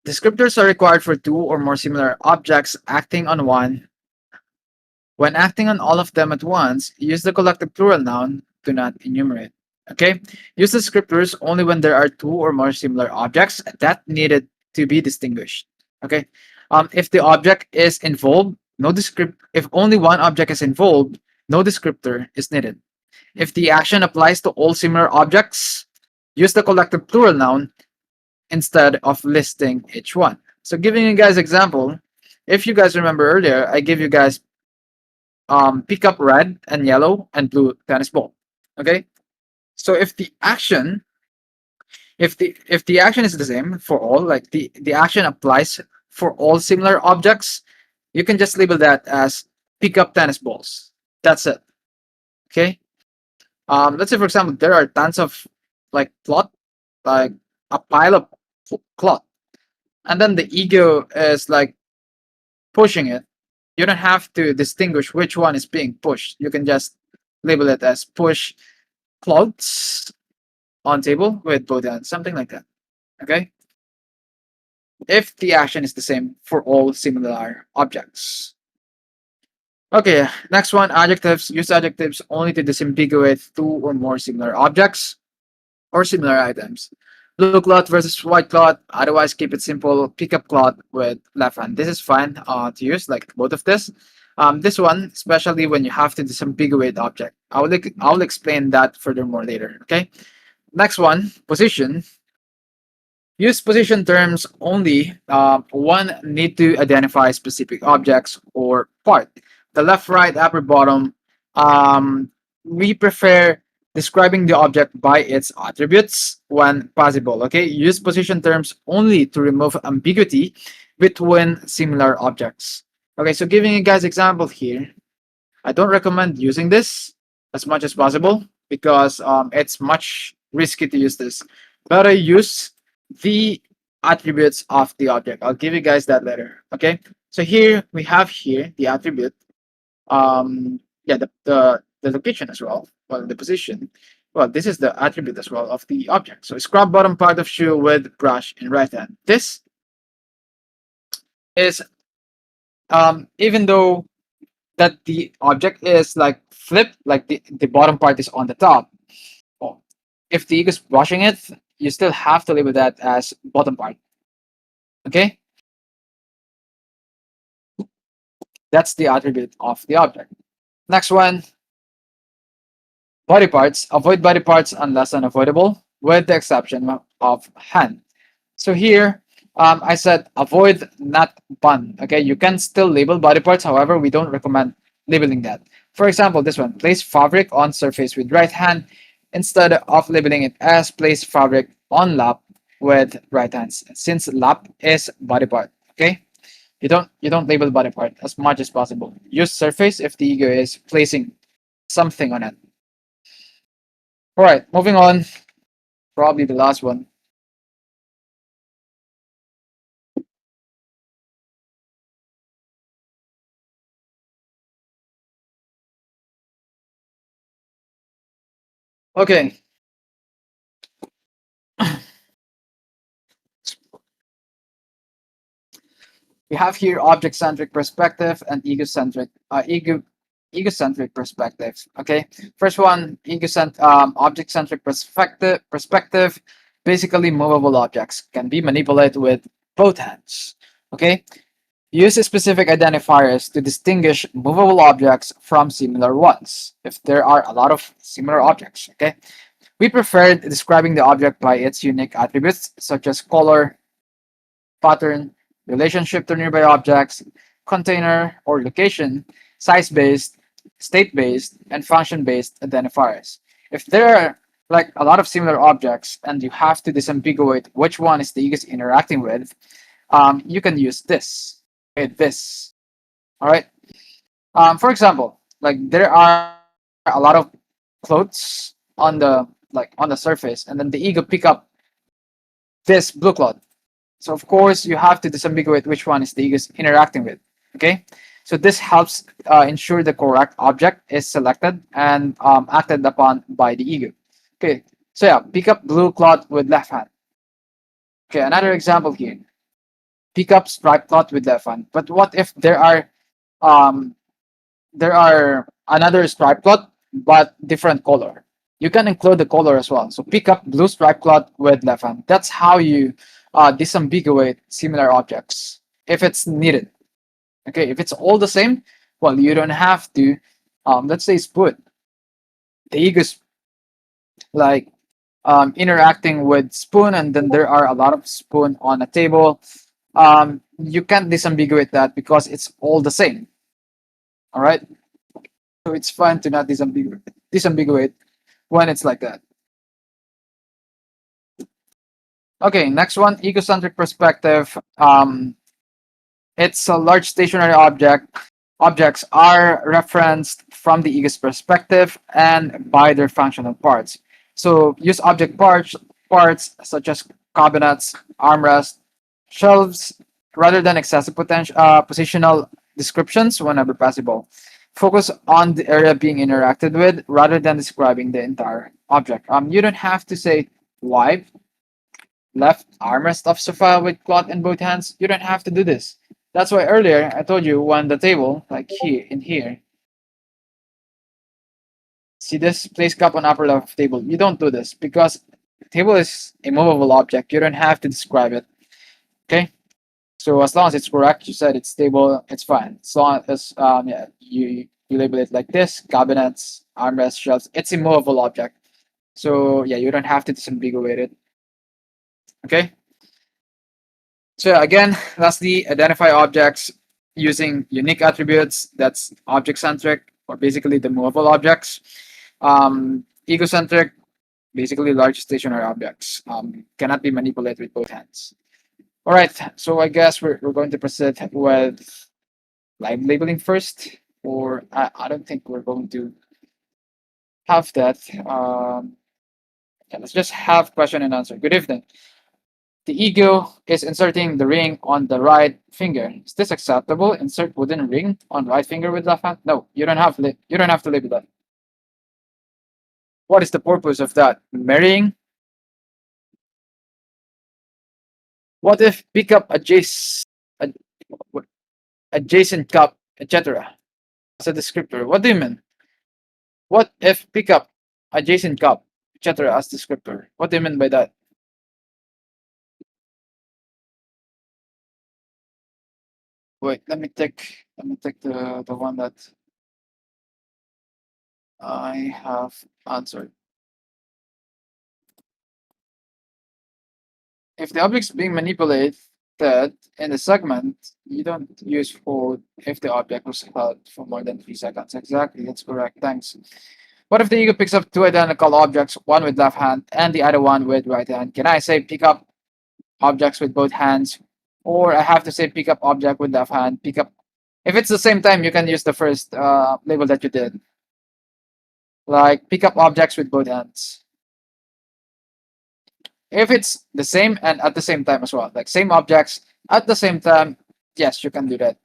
Descriptors are required for 2 or more similar objects acting on one. When acting on all of them at once, use the collective plural noun. Do not enumerate. Okay, use descriptors only when there are 2 or more similar objects that needed to be distinguished. Okay, if the object is involved, no descript. If only one object is involved, no descriptor is needed. If the action applies to all similar objects, use the collective plural noun instead of listing each one. So giving you guys example, if you guys remember earlier, I gave you guys pick up red and yellow and blue tennis ball. Okay? So if the action is the same for all, like the action applies for all similar objects, you can just label that as pick up tennis balls. That's it. Okay? Let's say for example there are tons of like cloth, like a pile of cloth, and then the ego is like pushing it. You don't have to distinguish which one is being pushed. You can just label it as push cloths on table with both hands, something like that. Okay, if the action is the same for all similar objects. Okay, next one, adjectives. Use adjectives only to disambiguate 2 or more similar objects or similar items. Blue cloth versus white cloth. Otherwise, keep it simple. Pick up cloth with left hand. This is fine to use, like both of this. This one, especially when you have to disambiguate object. I'll explain that furthermore later. Okay. Next one, position. Use position terms only. One need to identify specific objects or part. The left, right, upper, bottom. We prefer describing the object by its attributes when possible. Okay, use position terms only to remove ambiguity between similar objects. Okay, so giving you guys example here, I don't recommend using this as much as possible because it's much risky to use this. Better use the attributes of the object. I'll give you guys that later. Okay, so here we have here the attribute. Yeah, the location as well. Well, the position. Well, this is the attribute as well of the object. So scrub bottom part of shoe with brush in right hand. This is even though that the object is like flipped, like the bottom part is on the top. Oh, if the ego is brushing it, you still have to label that as bottom part. Okay, that's the attribute of the object. Next one, body parts. Avoid body parts unless unavoidable, with the exception of hand. So here, I said avoid, not bun. Okay, you can still label body parts. However, we don't recommend labeling that. For example, this one, place fabric on surface with right hand instead of labeling it as place fabric on lap with right hands, since lap is body part. Okay, you don't label body part as much as possible. Use surface if the ego is placing something on it. All right, moving on. Probably the last one. Okay, we have here object-centric perspective and egocentric perspective. Okay, first one, object-centric perspective. Basically, movable objects can be manipulated with both hands. Okay, use specific identifiers to distinguish movable objects from similar ones. If there are a lot of similar objects, okay, we prefer describing the object by its unique attributes such as color, pattern, relationship to nearby objects, container or location, size-based, state-based, and function-based identifiers. If there are like a lot of similar objects and you have to disambiguate which one is the ego is interacting with, you can use this. Okay, this. All right. For example, like there are a lot of clothes on the surface, and then the ego pick up this blue cloth. So of course you have to disambiguate which one is the ego is interacting with. Okay, so this helps ensure the correct object is selected and acted upon by the ego. Okay, so yeah, pick up blue cloth with left hand. Okay, another example here. Pick up striped cloth with left hand. But what if um, there are another striped cloth but different color? You can include the color as well. So pick up blue striped cloth with left hand. That's how you disambiguate similar objects if it's needed. Okay, if it's all the same, well, you don't have to. Let's say spoon. The ego is like interacting with spoon, and then there are a lot of spoon on a table. You can't disambiguate that because it's all the same. All right, so it's fun to not disambiguate when it's like that. Okay, next one, egocentric perspective. It's a large stationary object. Objects are referenced from the ego's perspective and by their functional parts. So use object parts such as cabinets, armrests, shelves, rather than excessive positional descriptions whenever possible. Focus on the area being interacted with rather than describing the entire object. You don't have to say why left armrest of sofa with cloth in both hands. You don't have to do this. That's why earlier I told you when the table, like here in here, see this place cup on upper left table. You don't do this because the table is a movable object. You don't have to describe it. Okay. So as long as it's correct, you said it's stable, it's fine. As long as yeah, you label it like this, cabinets, armrests, shelves, it's a movable object. So yeah, you don't have to disambiguate it. Okay. So again, lastly, identify objects using unique attributes. That's object centric, or basically the movable objects. Egocentric, basically large stationary objects. Cannot be manipulated with both hands. All right, so I guess we're going to proceed with live labeling first, or I don't think we're going to have that. Yeah, let's just have question and answer. Good evening. The ego is inserting the ring on the right finger. Is this acceptable? Insert wooden ring on right finger with left hand? No, you don't have to label that. What is the purpose of that? Marrying? What if pick up adjacent cup, etc. As a descriptor. What do you mean? What if pick up, adjacent cup, etc. as descriptor? What do you mean by that? Wait, let me take the one that I have answered. If the object's being manipulated in the segment, you don't use hold if the object was held for more than 3 seconds. Exactly, that's correct. Thanks. What if the ego picks up two identical objects, one with left hand and the other one with right hand? Can I say pick up objects with both hands? Or I have to say pick up object with left hand, pick up. If it's the same time, you can use the first label that you did. Like pick up objects with both hands. If it's the same and at the same time as well, like same objects at the same time, yes, you can do that.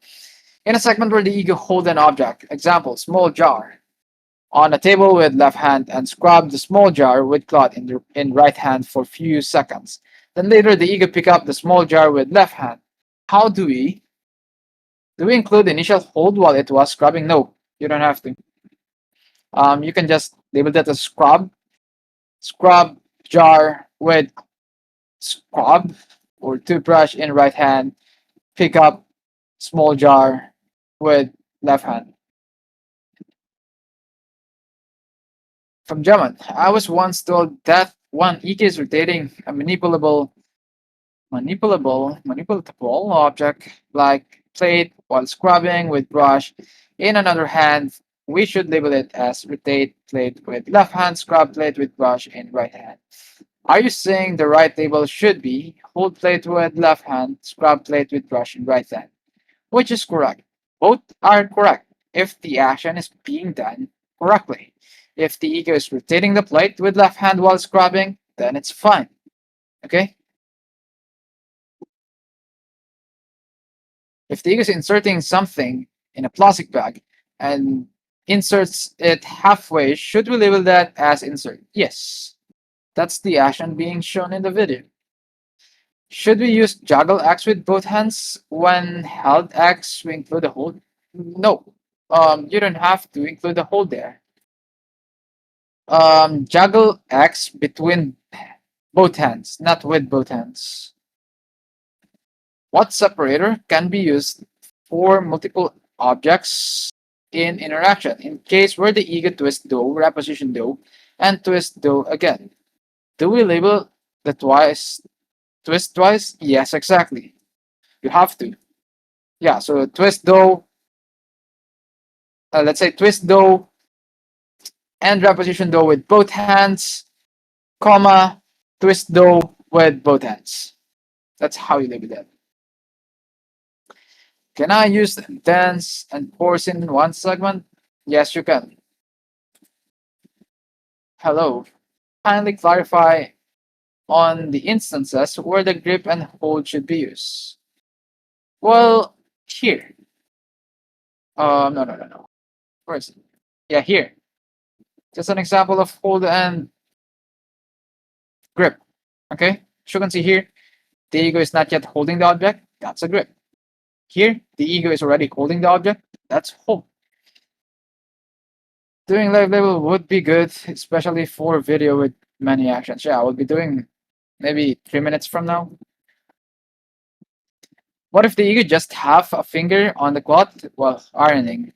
In a segment where the ego hold an object, example, small jar, on a table with left hand and scrub the small jar with cloth in right hand for few seconds. Then later the ego pick up the small jar with left hand. How do we include the initial hold while it was scrubbing? No, you don't have to. You can just label that as scrub jar with scrub or toothbrush in right hand, pick up small jar with left hand. From German, I was once told that one ego is rotating a manipulatable object like plate while scrubbing with brush. In another hand, we should label it as rotate plate with left hand, scrub plate with brush in right hand. Are you saying the right label should be hold plate with left hand, scrub plate with brush in right hand? Which is correct. Both are correct if the action is being done correctly. If the ego is rotating the plate with left hand while scrubbing, then it's fine. Okay? If the ego is inserting something in a plastic bag and inserts it halfway, should we label that as insert? Yes. That's the action being shown in the video. Should we use juggle X with both hands when held X to include the hold? No. You don't have to include the hold there. Juggle X between both hands, not with both hands. What separator can be used for multiple objects in interaction in case where the ego twist do, reposition do, and twist do again? Do we label the twist twice? Yes, exactly. You have to. Yeah, so twist do, let's say twist do and reposition do with both hands, comma, twist do with both hands. That's how you label that. Can I use dance and chorus in one segment? Yes, you can. Hello. Kindly clarify on the instances where the grip and hold should be used. Well, here. No. Where is it? Yeah, here. Just an example of hold and grip. Okay, as you can see here, the ego is not yet holding the object. That's a grip. Here, the ego is already holding the object. That's hold. Doing live level would be good, especially for video with many actions. Yeah, I will be doing maybe 3 minutes from now. What if the ego just have a finger on the cloth while ironing?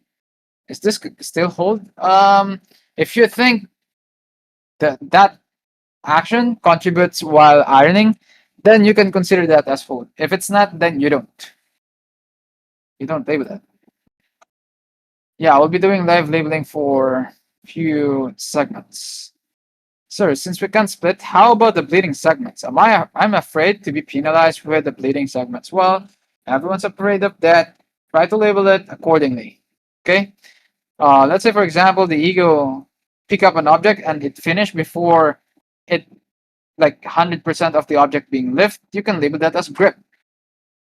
Is this still hold? If you think that action contributes while ironing, then you can consider that as hold. If it's not, then you don't. You don't label that. Yeah, I will be doing live labeling for few segments. Sir, since we can't split, how about the bleeding segments? I'm afraid to be penalized with the bleeding segments. Well, everyone's afraid of that. Try to label it accordingly. Okay? Let's say for example the ego pick up an object and it finished before it like 100% of the object being lift, you can label that as grip.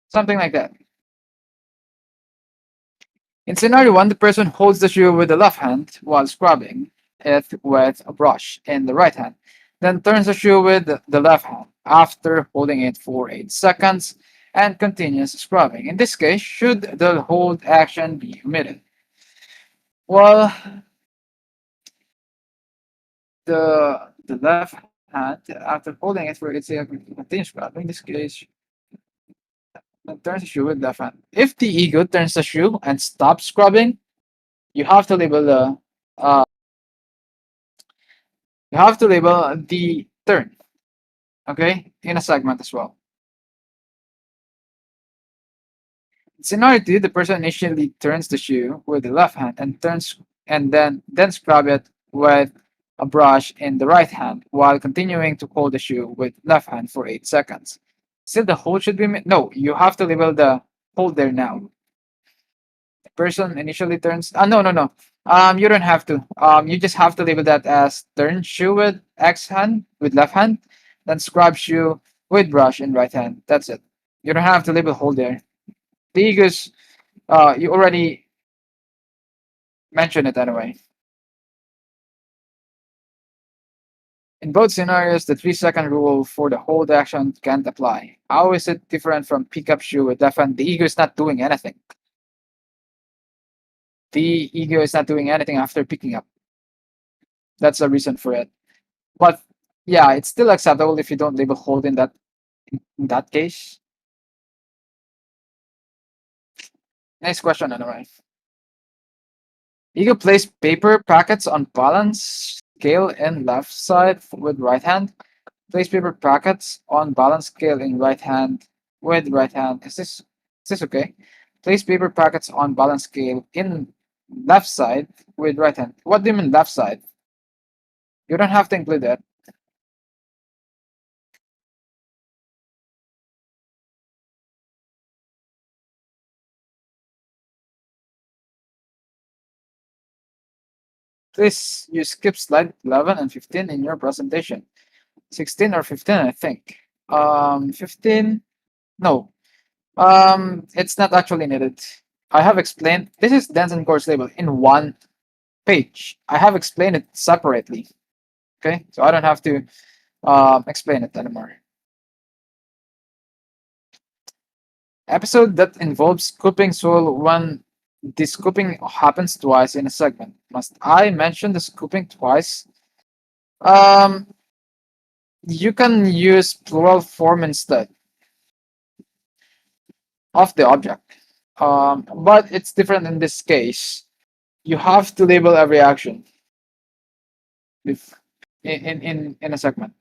Something like that. In scenario 1, the person holds the shoe with the left hand while scrubbing it with a brush in the right hand, then turns the shoe with the left hand after holding it for 8 seconds and continuous scrubbing. In this case, should the hold action be omitted? Well, the left hand, after holding it for its continuous scrubbing, in this case, turns the shoe with left hand. If the ego turns the shoe and stops scrubbing, you have to label the uh, you have to label the turn, okay, in a segment as well. In scenario 2, the person initially turns the shoe with the left hand and then scrub it with a brush in the right hand while continuing to hold the shoe with left hand for 8 seconds. Still, the hold should be no. You have to label the hold there now. The person initially turns. No. You don't have to. You just have to label that as turn shoe with X hand with left hand, then scrub shoe with brush in right hand. That's it. You don't have to label hold there. The egos, you already mentioned it anyway. In both scenarios, the 3-second rule for the hold action can't apply. How is it different from pick up shoe with left hand? The ego is not doing anything. The ego is not doing anything after picking up. That's the reason for it. But yeah, it's still acceptable if you don't label hold in that case. Next question anyway. Ego place paper packets on balance scale in left side with right hand. Place paper packets on balance scale in right hand with right hand. Is this okay? Place paper packets on balance scale in left side with right hand. What do you mean left side? You don't have to include that. Please, you skip slide 11 and 15 in your presentation. 16 or 15, I think. 15, no. It's not actually needed. I have explained, this is Denson course label in one page. I have explained it separately. Okay, so I don't have to explain it anymore. Episode that involves scooping soil when the scooping happens twice in a segment. Must I mention the scooping twice? Um, you can use plural form instead of the object. But it's different in this case. You have to label every action if in a segment.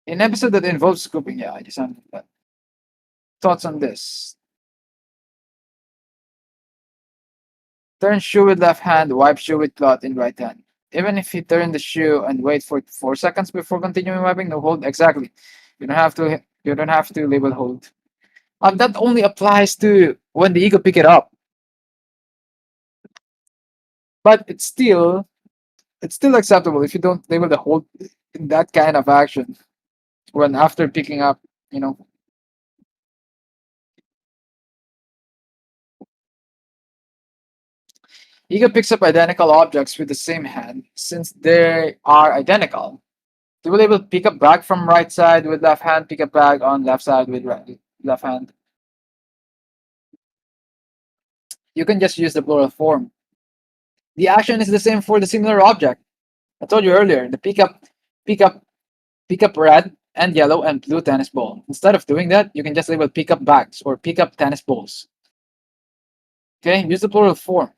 In episode that involves scooping, yeah, I just understand that. Thoughts on this? Turn shoe with left hand, wipe shoe with cloth in right hand. Even if you turn the shoe and wait for 4 seconds before continuing wiping, no hold. Exactly. You don't have to. You don't have to label hold. That only applies to when the ego pick it up. But it's still acceptable if you don't label the hold in that kind of action when after picking up. You know. Ego picks up identical objects with the same hand since they are identical. You will able to pick up bag from right side with left hand, pick up bag on left side with left hand. You can just use the plural form. The action is the same for the similar object. I told you earlier, the pick up, pick up red and yellow and blue tennis ball. Instead of doing that, you can just label pick up bags or pick up tennis balls. Okay, use the plural form.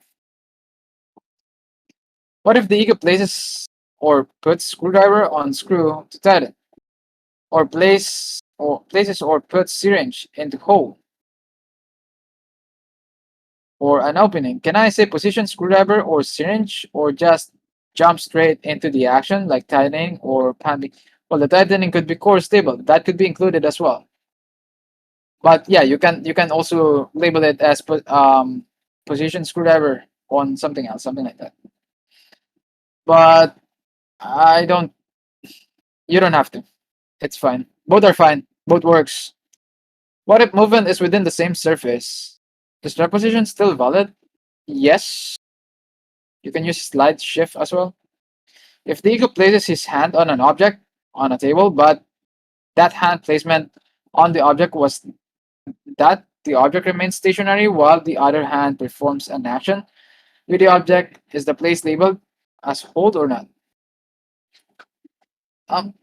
What if the ego places or puts screwdriver on screw to tighten, or places or puts syringe into hole or an opening? Can I say position screwdriver or syringe or just jump straight into the action like tightening or pumping? Well, the tightening could be core stable. That could be included as well. But yeah, you can also label it as position screwdriver on something else, something like that. But I don't. You don't have to. It's fine. Both are fine. Both works. What if movement is within the same surface? Is strap position still valid? Yes. You can use slide shift as well. If the ego places his hand on an object on a table, but that hand placement on the object was that the object remains stationary while the other hand performs an action with the object, is the place labeled as hold or not?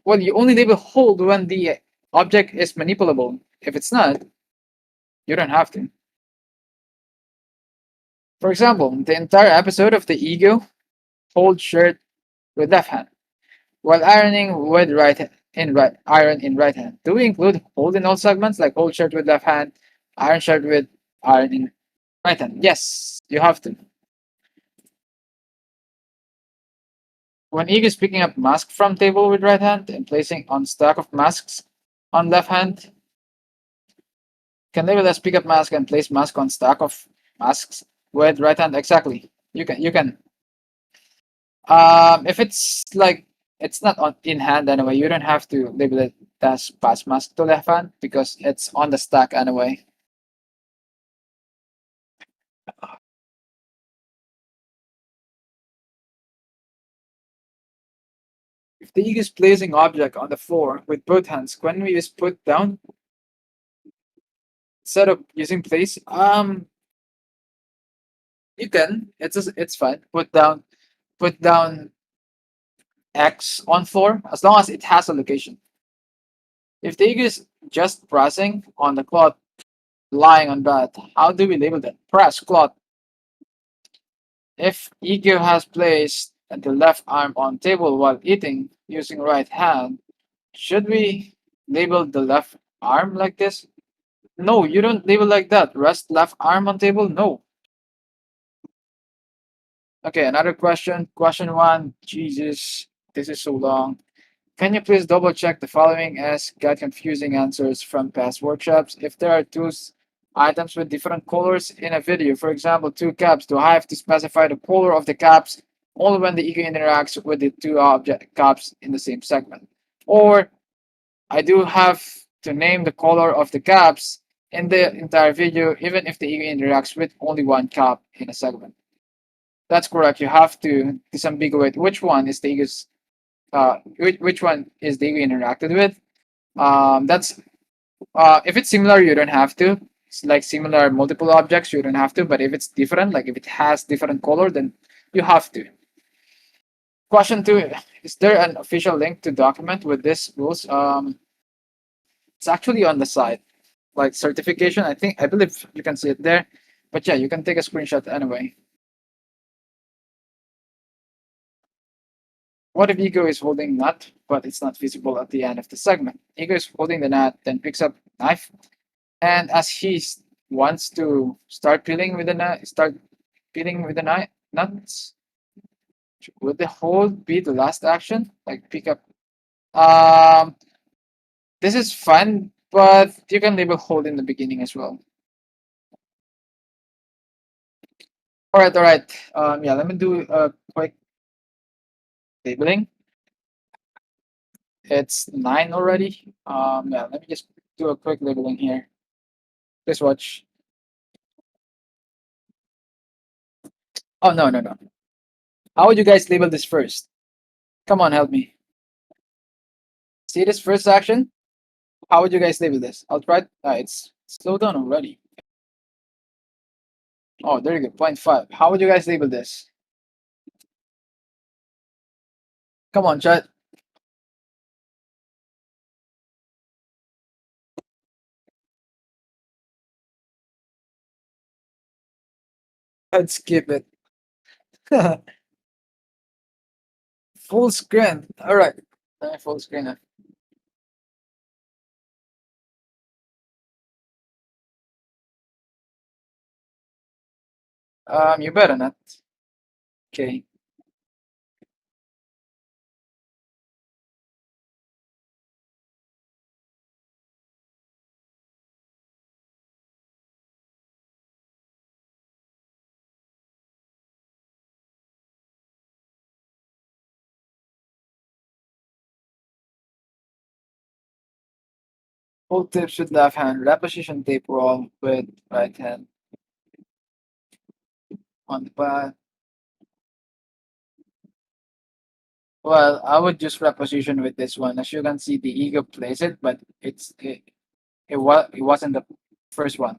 Well, you only label hold when the object is manipulable. If it's not, you don't have to. For example, the entire episode of the ego hold shirt with left hand, while ironing with right hand, in right iron in right hand. Do we include hold in all segments like hold shirt with left hand, iron shirt with iron in right hand? Yes, you have to. When ego is picking up mask from table with right hand and placing on stack of masks on left hand, can label as pick up mask and place mask on stack of masks with right hand. Exactly. You can. If it's like it's not on in hand anyway, you don't have to label it as pass mask to left hand because it's on the stack anyway. If the ego is placing object on the floor with both hands, when we use put down instead of using place, you can. It's fine. Put down X on floor as long as it has a location. If the ego is just pressing on the cloth lying on that, how do we label that? Press cloth. If ego has placed the left arm on table while eating using right hand, should we label the left arm like this? No, you don't label like that. Rest left arm on table? No. Okay, another question. Question one. Jesus, this is so long. Can you please double check the following as got confusing answers from past workshops? If there are items with different colors in a video, for example, two caps, do I have to specify the color of the caps only when the ego interacts with the two object caps in the same segment? Or I do have to name the color of the caps in the entire video, even if the ego interacts with only one cap in a segment. That's correct. You have to disambiguate which one is the ego's which one is the ego interacted with. That's if it's similar, you don't have to. It's like similar multiple objects, you don't have to. But if it's different, like if it has different color, then you have to. Question two: is there an official link to document with this rules? It's actually on the side, like certification. I believe you can see it there. But yeah, you can take a screenshot anyway. What if ego is holding nut, but it's not visible at the end of the segment? Ego is holding the nut, then picks up knife, and as wants to start peeling with the nut, start peeling with the nuts. Would the hold be the last action? Like pick up. Um, this is fun, but you can label hold in the beginning as well. All right. Yeah, let me do a quick labeling. It's 9 already. Yeah, let me just do a quick labeling here. Please watch. Oh no, no, no. How would you guys label this first? Come on, help me. See this first action? How would you guys label this? I'll try. It's slow down already. Oh, there you go. 0.5. How would you guys label this? Come on, chat. Let's skip it. Full screen. All right. Let me full screen it. You better not. Okay. Hold tips with left hand. Reposition tape roll with right hand on the pad. Well, I would just reposition with this one. As you can see, the ego plays it, but it wasn't the first one.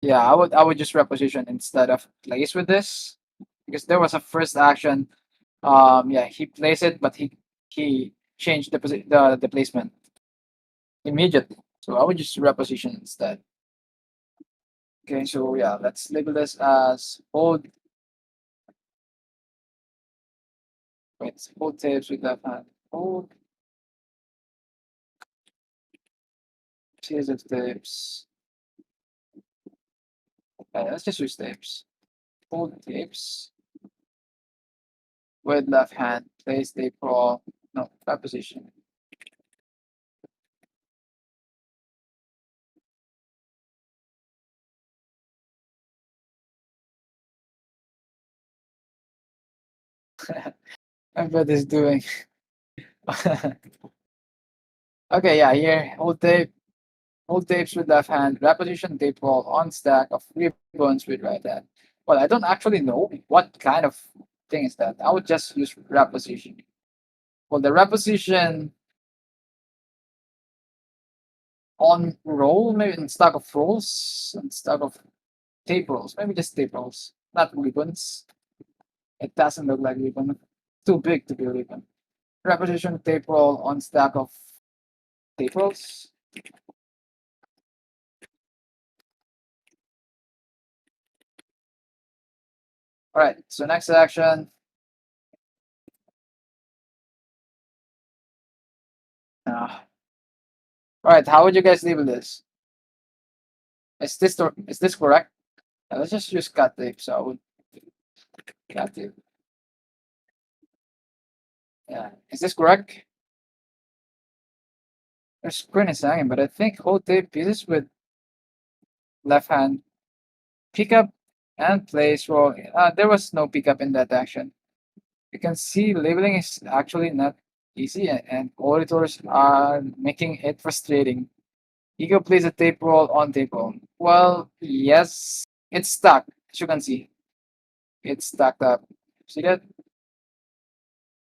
Yeah, I would just reposition instead of place with this because there was a first action. Yeah, he plays it, but he changed the placement immediately. So I would just reposition instead. Okay, so yeah, let's label this as hold. Wait, hold tips with left hand. Hold series of tips. Okay, let's just use tips. Hold tips with left hand. Place tape roll. No, that position. What is doing? Okay, yeah, here hold tapes with left hand, repetition tape roll on stack of ribbons with right hand. Well, I don't actually know what kind of thing is that. I would just use reposition. Well, the reposition on roll, maybe in stack of rolls, and stack of tape rolls, maybe just tape rolls, not ribbons. It doesn't look like ribbon. Too big to be a ribbon. Repetition tape roll on stack of tape rolls. All right, so next action. Uh, all right, how would you guys label this? Is this correct? Let's just use cut tape. So I would cut tape. Yeah, is this correct? Their screen is hanging, but I think hold tape pieces with left hand pickup and place roll. There was no pickup in that action. You can see labeling is actually not easy, and auditors are making it frustrating. Ego plays a tape roll on tape roll. Well, yes, it's stuck. As you can see, it's stacked up. See that?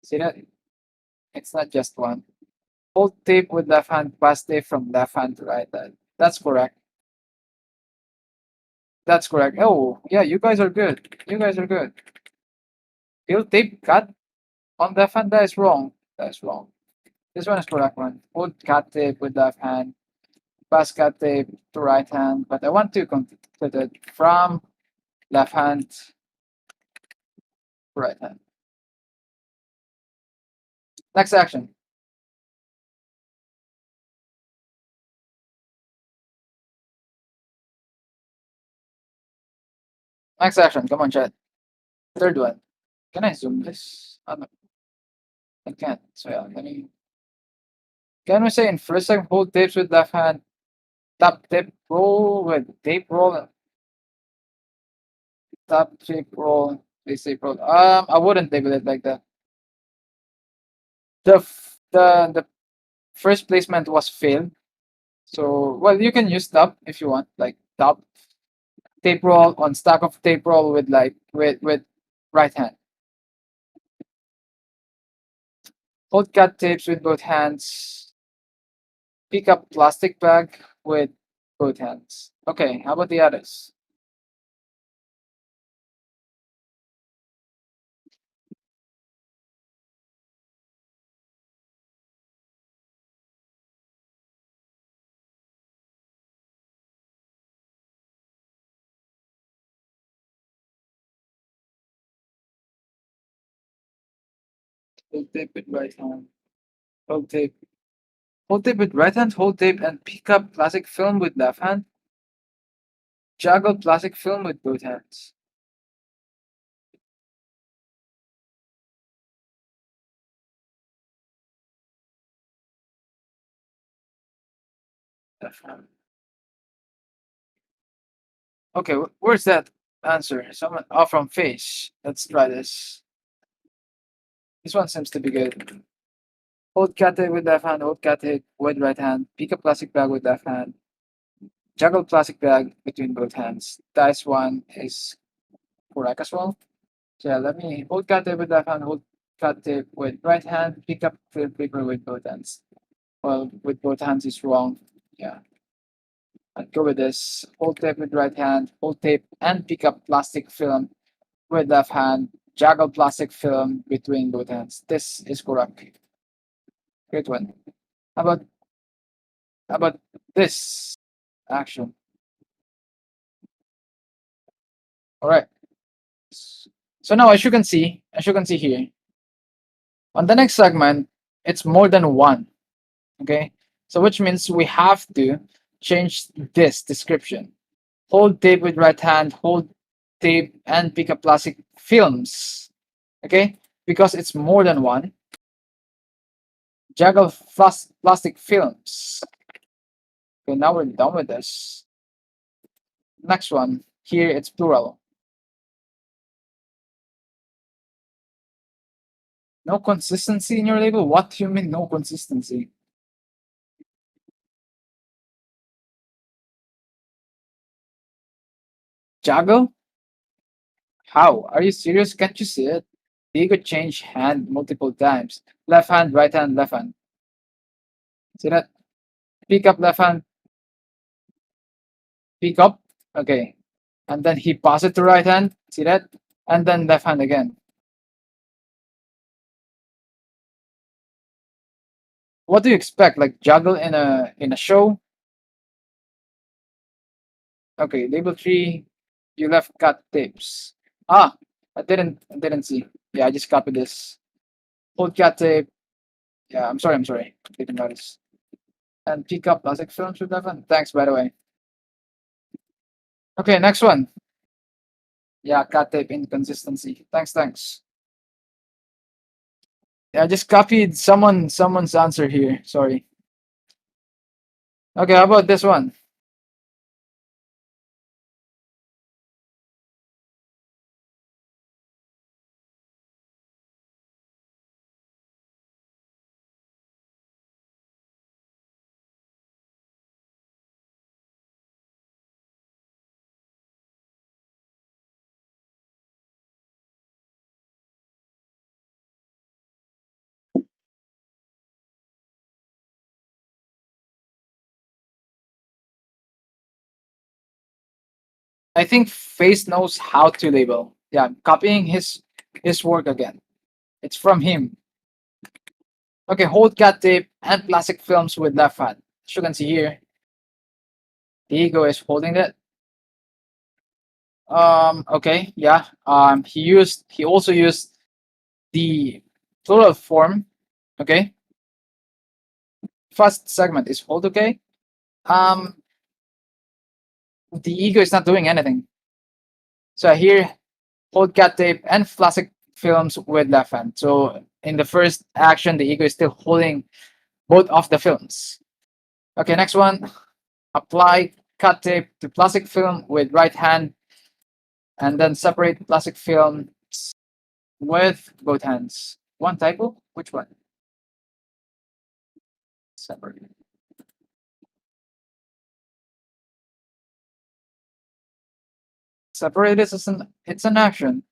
See that? It's not just one. Hold tape with left hand, pass tape from left hand to right hand. That's correct. That's correct. Oh, yeah, you guys are good. You guys are good. Heel tape cut on left hand, that is wrong. That's wrong. This one is correct one. Hold cut tape with left hand, pass cut tape to right hand, but I want to complete it from left hand to right hand. Next action. Next action. Come on, chat. Third one. Can I zoom this? No, I can't. So yeah, let me. Can we say in first second hold tapes with left hand, tap tape roll with tape roll, tap tape roll, place tape roll. I wouldn't label it like that. The first placement was failed. So well, you can use tap if you want, like tap tape roll on stack of tape roll with like with right hand. Hold cut tapes with both hands. Pick up plastic bag with both hands. Okay, how about the others? Hold tape with right hand. Hold tape. Hold tape with right hand. Hold tape and pick up plastic film with left hand. Juggle plastic film with both hands. Left hand. Okay, where's that answer? Someone, oh, from face. Let's try this. This one seems to be good. Hold cat tape with left hand, hold cat tape with right hand, pick a plastic bag with left hand, juggle plastic bag between both hands. Dice one is correct as well. So yeah, let me hold cat tape with left hand, hold cut tape with right hand, pick up film paper with both hands. Well, with both hands is wrong. Yeah. I'd go with this. Hold tape with right hand, hold tape and pick up plastic film with left hand, juggle plastic film between both hands. This is correct. Great one. How about how about this action? All right. So now as you can see here, on the next segment, it's more than one. Okay. So which means we have to change this description. Hold tape with right hand, hold tape and pick up plastic films. Okay? Because it's more than one. Juggle plastic films. Okay, now we're done with this. Next one. Here it's plural. No consistency in your label? What do you mean no consistency? Juggle? How? Are you serious? Can't you see it? You could change hand multiple times. Left hand, right hand, left hand. See that? Pick up left hand, pick up. Okay. And then he pass it to right hand. See that? And then left hand again. What do you expect? Like juggle in a show? Okay, label 3. You left cut tapes. Ah, I didn't see. Yeah, I just copied this. Hold cut tape. Yeah, I'm sorry. Didn't notice. And pick up plastic films with left hand. Thanks, by the way. Okay, next one. Yeah, cut tape inconsistency. Thanks. Yeah, I just copied someone's answer here. Sorry. Okay, how about this one? I think Face knows how to label. Yeah, I'm copying his work again. It's from him. Okay, hold cat tape and plastic films with left hand. As you can see here, the ego is holding it. Okay, yeah. He also used the plural form. Okay. First segment is hold okay. Um, the ego is not doing anything. So here, hold cat tape and plastic films with left hand. So in the first action, the ego is still holding both of the films. Okay, next one. Apply cut tape to plastic film with right hand and then separate plastic film with both hands. One typo? Which one? Separate. Separate is it's an action.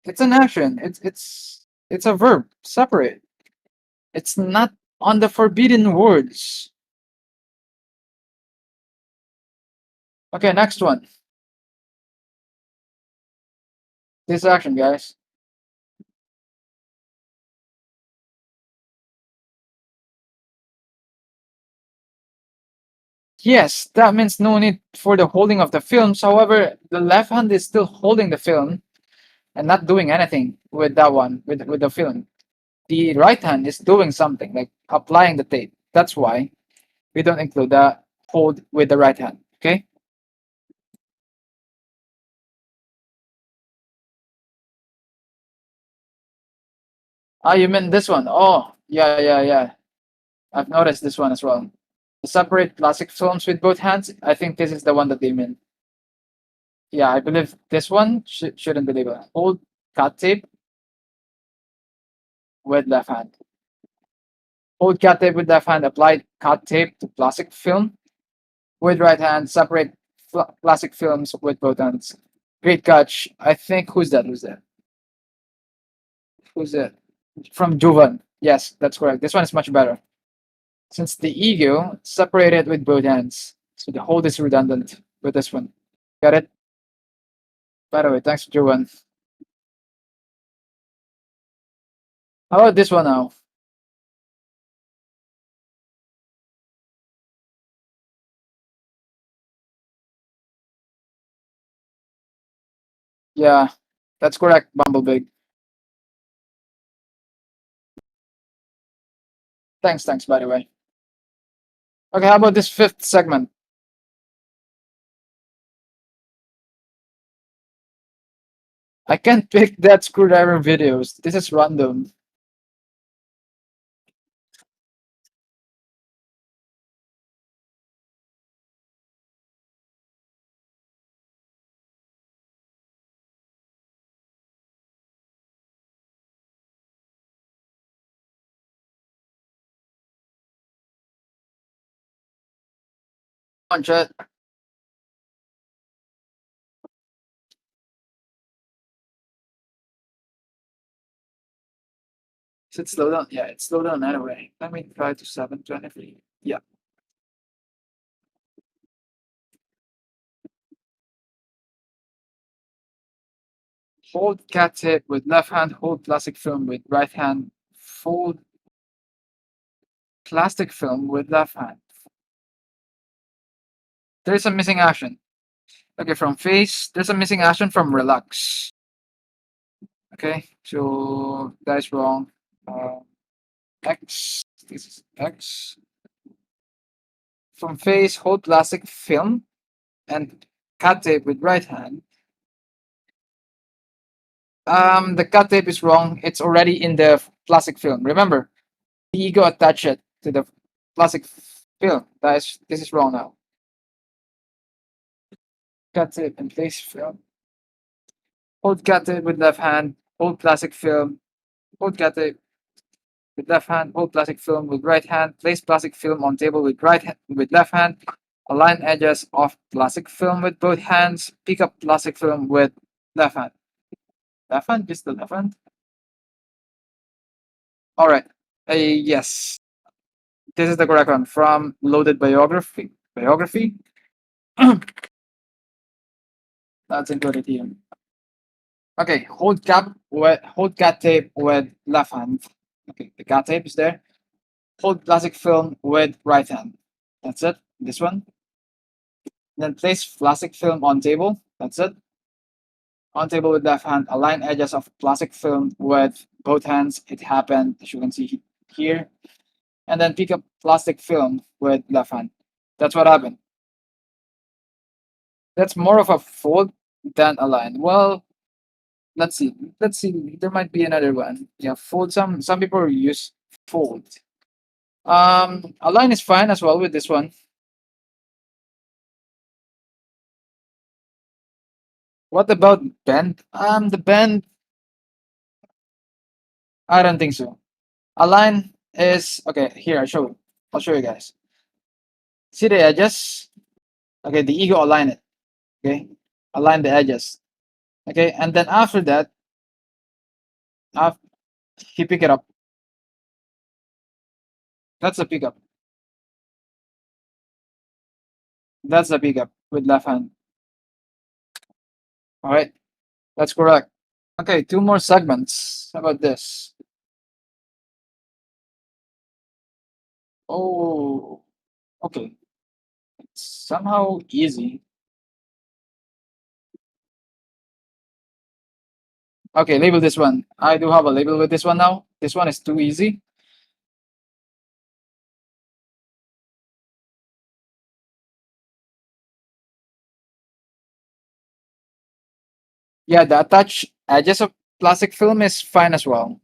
It's an action. It's a verb. Separate. It's not on the forbidden words. Okay, next one. This action, guys. Yes, that means no need for the holding of the films. However, the left hand is still holding the film and not doing anything with that one, with the film. The right hand is doing something, like applying the tape. That's why we don't include the hold with the right hand. Okay? Ah, you meant this one. Oh, yeah. I've noticed this one as well. Separate plastic films with both hands. I think this is the one that they mean. Yeah, I believe this one shouldn't be labeled. Hold cut tape with left hand. Hold cut tape with left hand. Apply cut tape to plastic film with right hand. Separate plastic films with both ends. Great catch. I think who's that? Who's that? Who's that? From Juvan. Yes, that's correct. This one is much better. Since the ego separated with both ends, so the hold is redundant with this one. Got it? By the way, thanks, Juvan. How about this one now? Yeah, that's correct, Bumblebee. Thanks, by the way. Okay, how about this fifth segment? I can't pick that screwdriver videos. This is random. Come on, chat. Is it slow down? Yeah, it's slow down anyway. Let me try to 723. Yeah. Hold cat tape with left hand, hold plastic film with right hand, fold plastic film with left hand. There's a missing action. Okay, from face, there's a missing action from relax. Okay, so that is wrong. X, this is X. From face, hold plastic film and cat tape with right hand. The cut tape is wrong. It's already in the plastic film. Remember, the ego attached it to the plastic film. This is wrong now. Cut tape and place film. Hold cut tape with left hand. Hold plastic film. Hold cut tape with left hand. Hold plastic film with right hand. Place plastic film on table with with left hand. Align edges of plastic film with both hands. Pick up plastic film with left hand. Left hand, just the left hand. All right. Yes, this is the correct one from Loaded Biography. Biography. That's included here. Okay, hold cat tape with left hand. Okay, the cat tape is there. Hold plastic film with right hand. That's it. This one. Then place plastic film on table. That's it. On table with left hand. Align edges of plastic film with both hands. It happened, as you can see here. And then pick up plastic film with left hand. That's what happened. That's more of a fold than a line. Well, let's see. Let's see. There might be another one. Yeah, fold. Some people use fold. A line is fine as well with this one. What about bend? The bend. I don't think so. A line is okay. Here, I'll show you guys. See the edges? Okay, the ego align it. Okay, align the edges. Okay, and then after that, after he pick it up. That's a pickup. That's a pickup with left hand. All right, that's correct. Okay, two more segments. How about this? Oh, okay. It's somehow easy. Okay, label this one. I do have a label with this one now. This one is too easy. Yeah, the attached edges of plastic film is fine as well.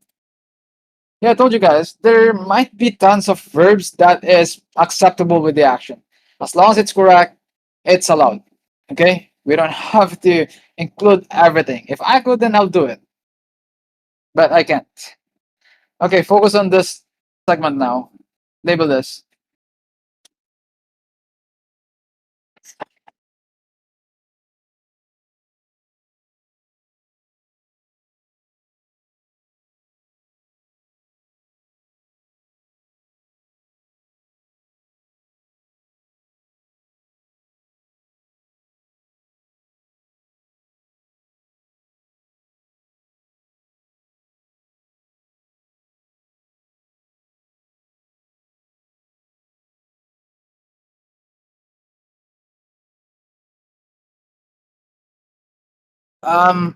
Yeah, I told you guys, there might be tons of verbs that is acceptable with the action. As long as it's correct, it's allowed. Okay? We don't have to include everything. If I could, then I'll do it. But I can't. Okay, focus on this segment now. Label this.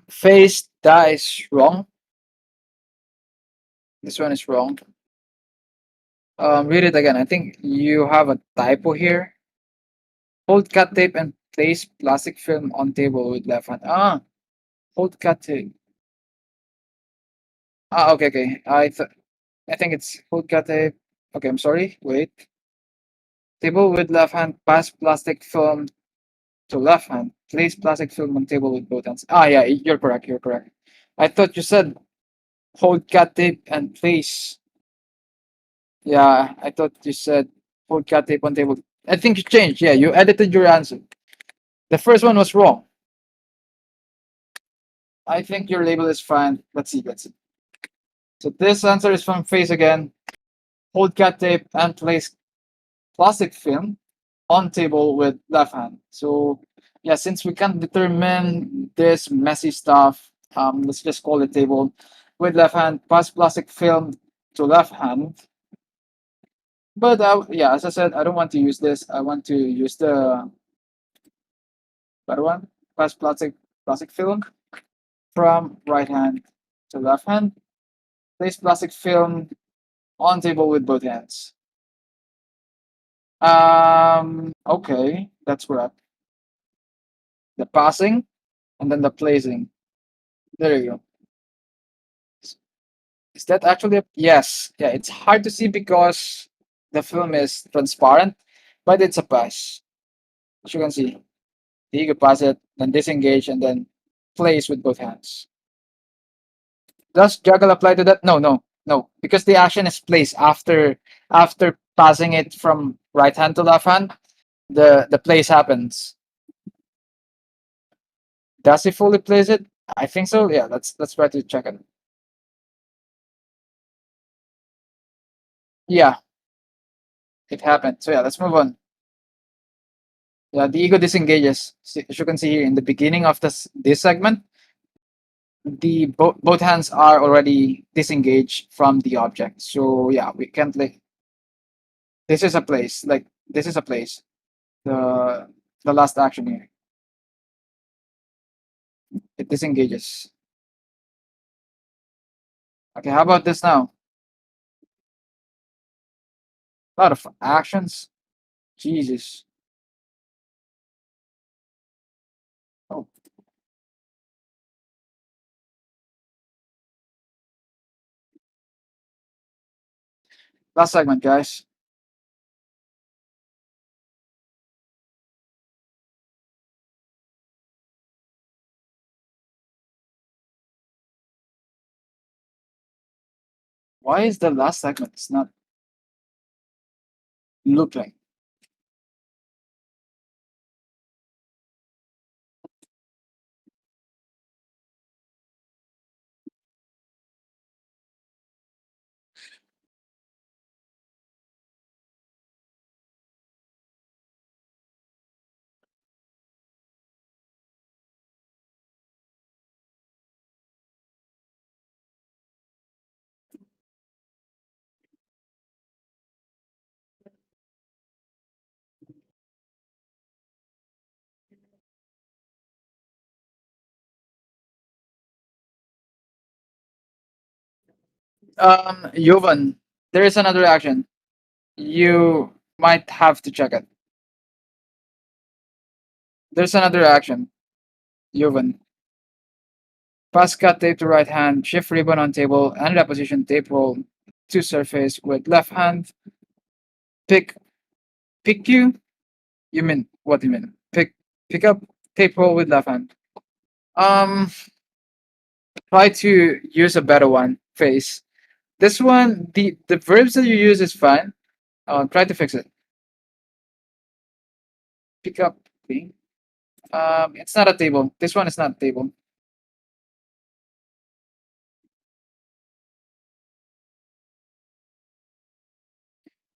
Face, that is wrong. This one is wrong. Read it again. I think you have a typo here. Hold cut tape and place plastic film on table with left hand. Hold cut tape. Okay, okay. I think it's hold cut tape. Okay, I'm sorry. Wait. Table with left hand. Pass plastic film to left hand. Place plastic film on table with both hands. Yeah, you're correct. You're correct. I thought you said hold cut tape and place. Yeah, I thought you said hold cut tape on table. I think you changed. Yeah, you edited your answer. The first one was wrong. I think your label is fine. Let's see. Let's see. So this answer is from face again. Hold cut tape and place plastic film on table with left hand. So yeah, since we can't determine this messy stuff, let's just call it table with left hand. Pass plastic film to left hand. But yeah, as I said, I don't want to use this. I want to use the better one. Pass plastic film from right hand to left hand. Place plastic film on table with both hands. Okay, that's correct. The passing and then the placing. There you go. Is that actually a yes? Yeah, it's hard to see because the film is transparent, but it's a pass. As you can see, you can pass it, then disengage, and then place with both hands. Does juggle apply to that? No, no, no, because the action is placed after passing it from right hand to left hand. The place happens. Does he fully place it? I think so. Yeah, let's try to check it. Yeah, it happened. So yeah, let's move on. Yeah, the ego disengages. As you can see here in the beginning of this segment, the both hands are already disengaged from the object. So yeah, we can't like this is a place. Like this is a place. The the last action here. It disengages. Okay, how about this now? A lot of actions. Jesus. Oh, last segment, guys. Why is the last segment? It's not looping. Jovan, there is another action. You might have to check it. There's another action. Jovan. Pass cut tape to right hand, shift ribbon on table, and reposition tape roll to surface with left hand. Pick pick you. You mean what do you mean? Pick up tape roll with left hand. Um Try to use a better one. Face. This one, the verbs that you use is fine. Try to fix it. Pick up. Okay. It's not a table. This one is not a table.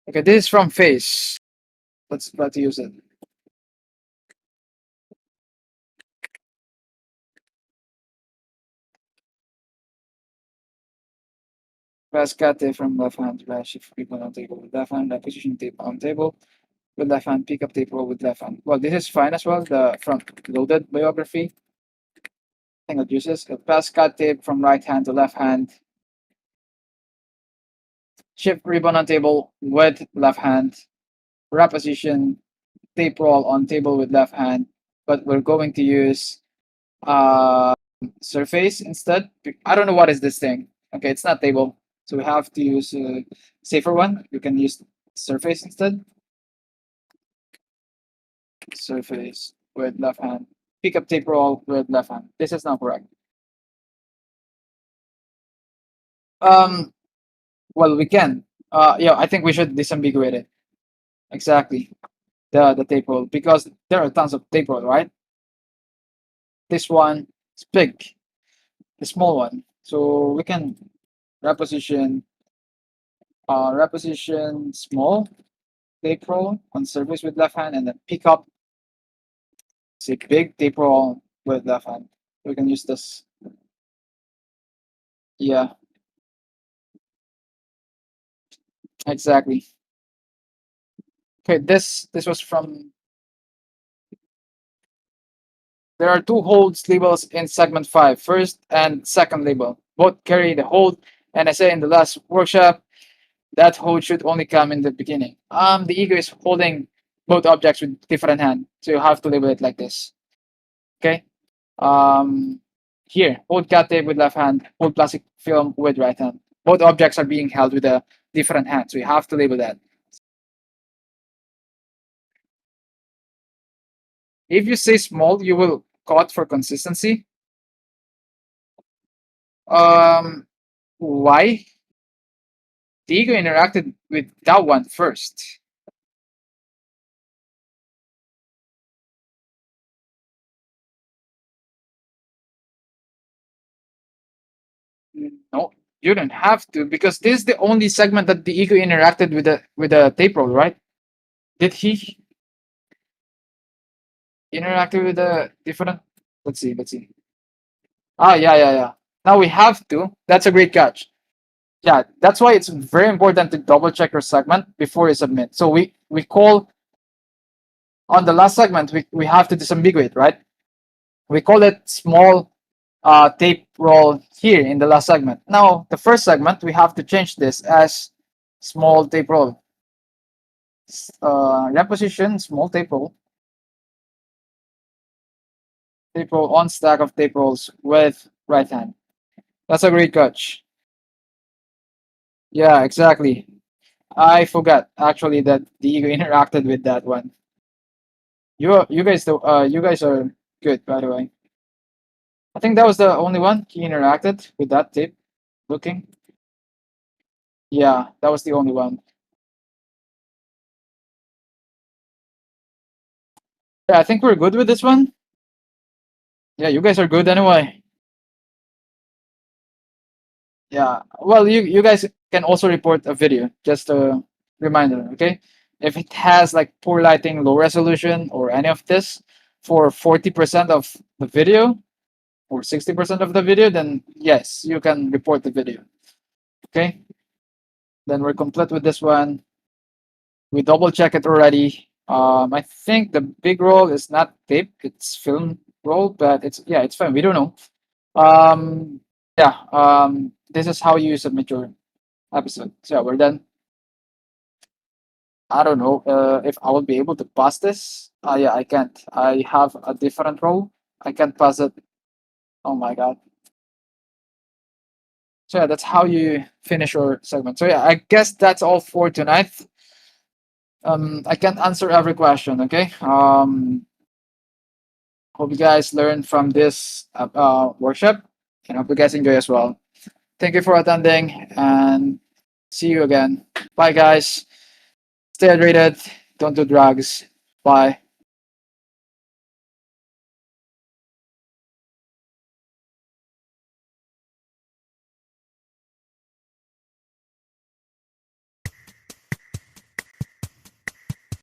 Okay, this is from face. Let's try to use it. Press cut tape from left hand. Press shift ribbon on table with left hand. Position tape on table with left hand. Pick up tape roll with left hand. Well, this is fine as well. The front loaded biography. Single uses a pass cut tape from right hand to left hand. Shift ribbon on table with left hand. Reposition tape roll on table with left hand, but we're going to use uh surface instead. I don't know what is this thing. Okay, it's not table, so we have to use a safer one. You can use surface instead. Surface with left hand. Pick up tape roll with left hand. This is not correct. Um, well, we can. Yeah, I think we should disambiguate it. Exactly. The tape roll, because there are tons of tape roll, right? This one is big, the small one. So we can reposition reposition small tape roll on surface with left hand, and then pick up say big tape roll with left hand. We can use this. Yeah, exactly. Okay, this was from. There are two holds labels in segment 5, first and second label. Both carry the hold, and I say in the last workshop that hold should only come in the beginning. The ego is holding both objects with different hand, so you have to label it like this. Okay. Um, Here, hold cat tape with left hand, hold plastic film with right hand. Both objects are being held with a different hand, so you have to label that. If you say small, you will cut for consistency. Um, why? The ego interacted with that one first. No, you don't have to, because this is the only segment that the ego interacted with the tape roll, right? Did he interact with a different? Let's see. Ah, yeah. Now we have to. That's a great catch. Yeah, that's why it's very important to double check your segment before you submit. So we call on the last segment we have to disambiguate, right? We call it small tape roll here in the last segment. Now the first segment we have to change this as small tape roll. Reposition small tape roll on stack of tape rolls with right hand. That's a great catch. Yeah, exactly. I forgot actually that the ego interacted with that one. You guys are good, by the way. I think that was the only one he interacted with that tape looking. Yeah, that was the only one. Yeah, I think we're good with this one. Yeah, you guys are good anyway. Yeah. Well, you guys can also report a video, just a reminder, okay? If it has like poor lighting, low resolution, or any of this for 40% of the video or 60% of the video, then yes, you can report the video. Okay? Then we're complete with this one. We double check it already. I think the big roll is not tape, it's film roll, but it's fine. We don't know. Yeah. This is how you submit your episode. So yeah, we're done. I don't know if I will be able to pass this. Yeah, I can't. I have a different role. I can't pass it. Oh my god. So yeah, that's how you finish your segment. So yeah, I guess that's all for tonight. I can't answer every question. Okay. Hope you guys learned from this workshop, and hope you guys enjoy as well. Thank you for attending, and see you again. Bye, guys. Stay hydrated. Don't do drugs. Bye.